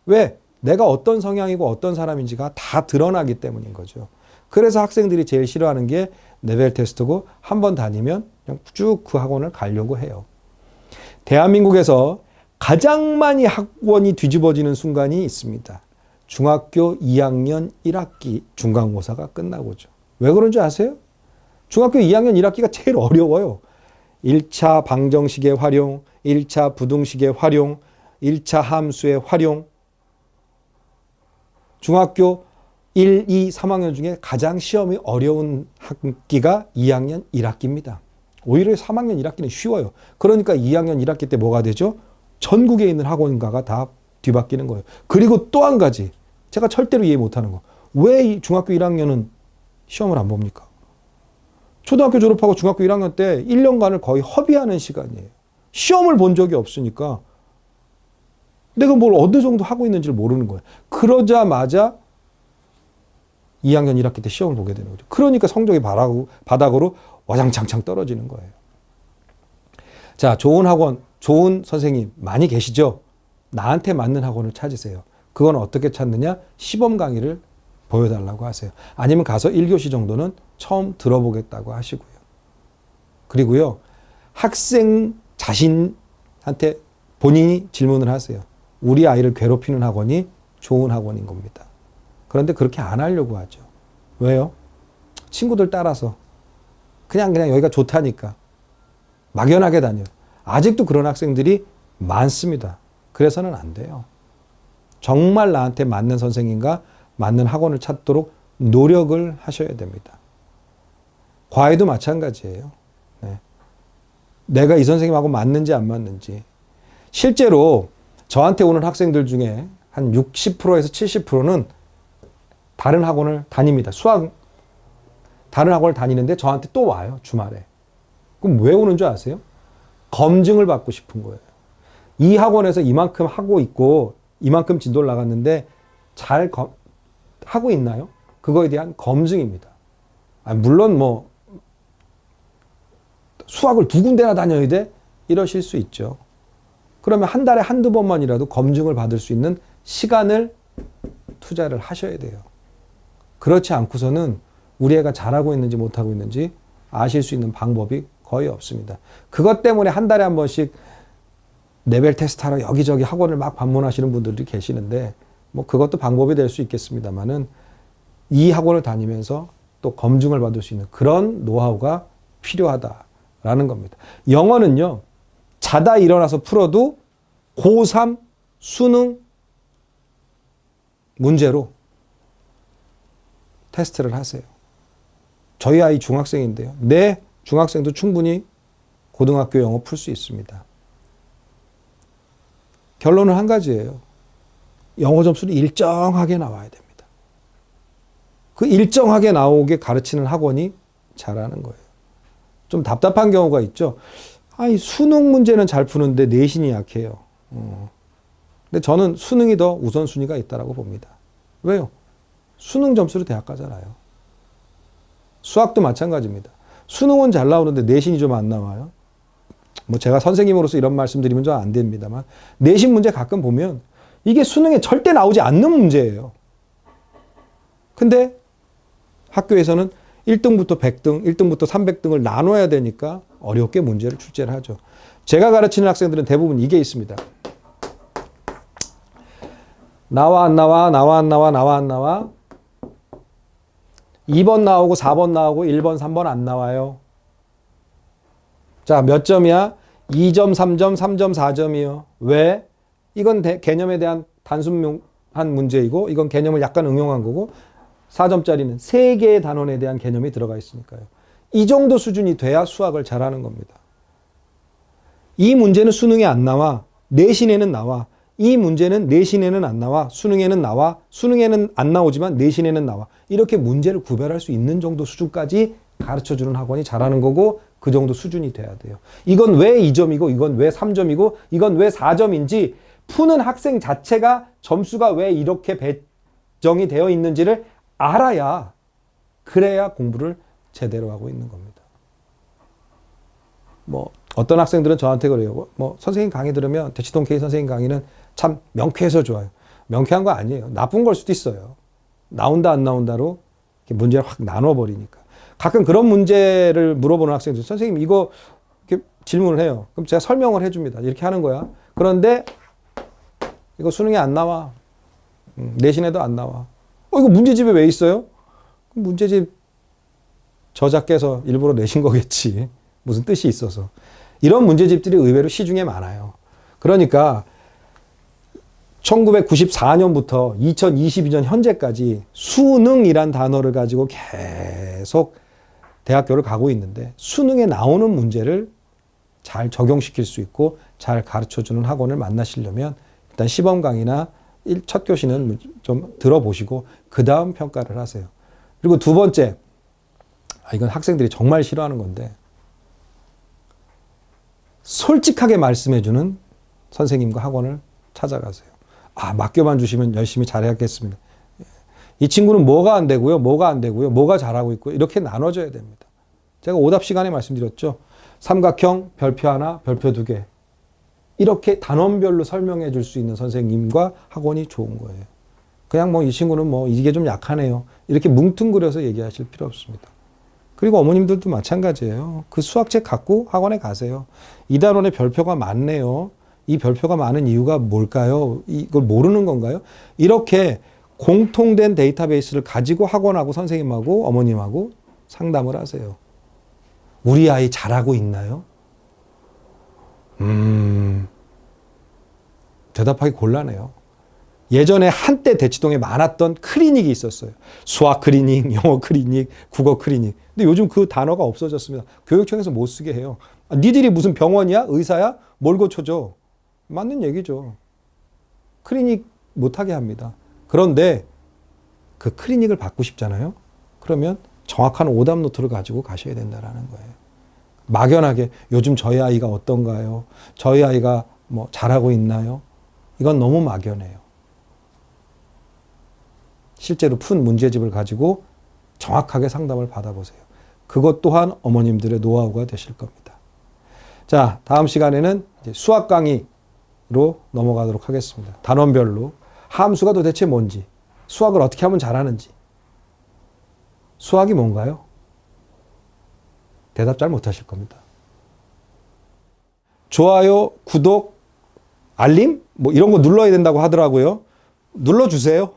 왜? 내가 어떤 성향이고 어떤 사람인지가 다 드러나기 때문인 거죠. 그래서 학생들이 제일 싫어하는 게 레벨 테스트고 한 번 다니면 그냥 쭉 그 학원을 가려고 해요. 대한민국에서 가장 많이 학원이 뒤집어지는 순간이 있습니다. 중학교 2학년 1학기 중간고사가 끝나고죠. 왜 그런 줄 아세요? 중학교 2학년 1학기가 제일 어려워요. 1차 방정식의 활용, 1차 부등식의 활용, 1차 함수의 활용. 중학교 1, 2, 3학년 중에 가장 시험이 어려운 학기가 2학년 1학기입니다. 오히려 3학년 1학기는 쉬워요. 그러니까 2학년 1학기 때 뭐가 되죠? 전국에 있는 학원가가 다 뒤바뀌는 거예요. 그리고 또 한 가지. 제가 절대로 이해 못하는 거. 왜 중학교 1학년은 시험을 안 봅니까? 초등학교 졸업하고 중학교 1학년 때 1년간을 거의 허비하는 시간이에요. 시험을 본 적이 없으니까 내가 뭘 어느 정도 하고 있는지를 모르는 거예요. 그러자마자 2학년 1학기 때 시험을 보게 되는 거죠. 그러니까 성적이 바닥으로 와장창창 떨어지는 거예요. 자, 좋은 학원, 좋은 선생님 많이 계시죠? 나한테 맞는 학원을 찾으세요. 그건 어떻게 찾느냐? 시범 강의를 보여달라고 하세요. 아니면 가서 1교시 정도는 처음 들어보겠다고 하시고요. 그리고요, 학생 자신한테 본인이 질문을 하세요. 우리 아이를 괴롭히는 학원이 좋은 학원인 겁니다. 그런데 그렇게 안 하려고 하죠. 왜요? 친구들 따라서. 그냥 여기가 좋다니까. 막연하게 다녀요. 아직도 그런 학생들이 많습니다. 그래서는 안 돼요. 정말 나한테 맞는 선생님과 맞는 학원을 찾도록 노력을 하셔야 됩니다. 과외도 마찬가지예요. 네. 내가 이 선생님하고 맞는지 안 맞는지. 실제로 저한테 오는 학생들 중에 한 60%에서 70%는 다른 학원을 다닙니다. 다른 학원을 다니는데 저한테 또 와요, 주말에. 그럼 왜 오는 줄 아세요? 검증을 받고 싶은 거예요. 이 학원에서 이만큼 하고 있고 이만큼 진도를 나갔는데 잘 하고 있나요? 그거에 대한 검증입니다. 물론 뭐 수학을 2군데나 다녀야 돼? 이러실 수 있죠. 그러면 한 달에 한두 번만이라도 검증을 받을 수 있는 시간을 투자를 하셔야 돼요. 그렇지 않고서는 우리 애가 잘하고 있는지 못하고 있는지 아실 수 있는 방법이 거의 없습니다. 그것 때문에 한 달에 한 번씩 레벨 테스트하러 여기저기 학원을 막 방문하시는 분들이 계시는데 뭐 그것도 방법이 될 수 있겠습니다만은 이 학원을 다니면서 또 검증을 받을 수 있는 그런 노하우가 필요하다라는 겁니다. 영어는요, 자다 일어나서 풀어도 고3 수능 문제로 테스트를 하세요. 저희 아이 중학생인데요. 네, 중학생도 충분히 고등학교 영어 풀 수 있습니다. 결론은 한 가지예요. 영어 점수는 일정하게 나와야 됩니다. 그 일정하게 나오게 가르치는 학원이 잘하는 거예요. 좀 답답한 경우가 있죠. 아니, 수능 문제는 잘 푸는데 내신이 약해요. 근데 저는 수능이 더 우선순위가 있다고 봅니다. 왜요? 수능 점수로 대학 가잖아요. 수학도 마찬가지입니다. 수능은 잘 나오는데 내신이 좀 안 나와요. 뭐 제가 선생님으로서 이런 말씀 드리면 좀 안 됩니다만, 내신 문제 가끔 보면 이게 수능에 절대 나오지 않는 문제예요. 근데 학교에서는 1등부터 100등, 1등부터 300등을 나눠야 되니까 어렵게 문제를 출제를 하죠. 제가 가르치는 학생들은 대부분 이게 있습니다. 나와 안 나와, 나와 안 나와, 나와 안 나와. 2번 나오고 4번 나오고 1번, 3번 안 나와요. 자, 몇 점이야? 2점, 3점, 3점, 4점이요. 왜? 이건 개념에 대한 단순한 문제이고, 이건 개념을 약간 응용한 거고, 4점짜리는 3개의 단원에 대한 개념이 들어가 있으니까요. 이 정도 수준이 돼야 수학을 잘하는 겁니다. 이 문제는 수능에 안 나와. 내신에는 나와. 이 문제는 내신에는 안 나와. 수능에는 나와. 수능에는 안 나오지만 내신에는 나와. 이렇게 문제를 구별할 수 있는 정도 수준까지 가르쳐주는 학원이 잘하는 거고, 그 정도 수준이 돼야 돼요. 이건 왜 2점이고 이건 왜 3점이고 이건 왜 4점인지 푸는 학생 자체가 점수가 왜 이렇게 배정이 되어 있는지를 알아야, 그래야 공부를 제대로 하고 있는 겁니다. 뭐 어떤 학생들은 저한테 그래요. 뭐 선생님 강의 들으면, 대치동 K 선생님 강의는 참 명쾌해서 좋아요. 명쾌한 거 아니에요. 나쁜 걸 수도 있어요. 나온다 안 나온다로 문제를 확 나눠버리니까. 가끔 그런 문제를 물어보는 학생들, 선생님 이거 이렇게 질문을 해요. 그럼 제가 설명을 해줍니다. 이렇게 하는 거야. 그런데 이거 수능에 안 나와. 내신에도 안 나와. 이거 문제집에 왜 있어요? 문제집 저자께서 일부러 내신 거겠지. 무슨 뜻이 있어서. 이런 문제집들이 의외로 시중에 많아요. 그러니까 1994년부터 2022년 현재까지 수능이란 단어를 가지고 계속 대학교를 가고 있는데, 수능에 나오는 문제를 잘 적용시킬 수 있고 잘 가르쳐주는 학원을 만나시려면 일단 시범 강의나 첫 교시는 좀 들어보시고 그 다음 평가를 하세요. 그리고 두 번째, 이건 학생들이 정말 싫어하는 건데, 솔직하게 말씀해주는 선생님과 학원을 찾아가세요. 맡겨만 주시면 열심히 잘해야겠습니다. 이 친구는 뭐가 안 되고요, 뭐가 안 되고요, 뭐가 잘하고 있고, 이렇게 나눠줘야 됩니다. 제가 오답 시간에 말씀드렸죠. 삼각형, 별표 하나, 별표 2개. 이렇게 단원별로 설명해 줄 수 있는 선생님과 학원이 좋은 거예요. 그냥 이 친구는 이게 좀 약하네요. 이렇게 뭉뚱그려서 얘기하실 필요 없습니다. 그리고 어머님들도 마찬가지예요. 그 수학책 갖고 학원에 가세요. 이 단원에 별표가 많네요. 이 별표가 많은 이유가 뭘까요? 이걸 모르는 건가요? 이렇게 공통된 데이터베이스를 가지고 학원하고 선생님하고 어머님하고 상담을 하세요. 우리 아이 잘하고 있나요? 대답하기 곤란해요. 예전에 한때 대치동에 많았던 클리닉이 있었어요. 수학 클리닉, 영어 클리닉, 국어 클리닉. 근데 요즘 그 단어가 없어졌습니다. 교육청에서 못 쓰게 해요. 니들이 무슨 병원이야? 의사야? 뭘 고쳐줘? 맞는 얘기죠. 클리닉 못하게 합니다. 그런데 그 클리닉을 받고 싶잖아요. 그러면 정확한 오답 노트를 가지고 가셔야 된다는 거예요. 막연하게 요즘 저희 아이가 어떤가요? 저희 아이가 잘하고 있나요? 이건 너무 막연해요. 실제로 푼 문제집을 가지고 정확하게 상담을 받아보세요. 그것 또한 어머님들의 노하우가 되실 겁니다. 자, 다음 시간에는 이제 수학 강의로 넘어가도록 하겠습니다. 단원별로 함수가 도대체 뭔지, 수학을 어떻게 하면 잘하는지. 수학이 뭔가요? 대답 잘 못하실 겁니다. 좋아요, 구독, 알림? 이런 거 눌러야 된다고 하더라고요. 눌러주세요.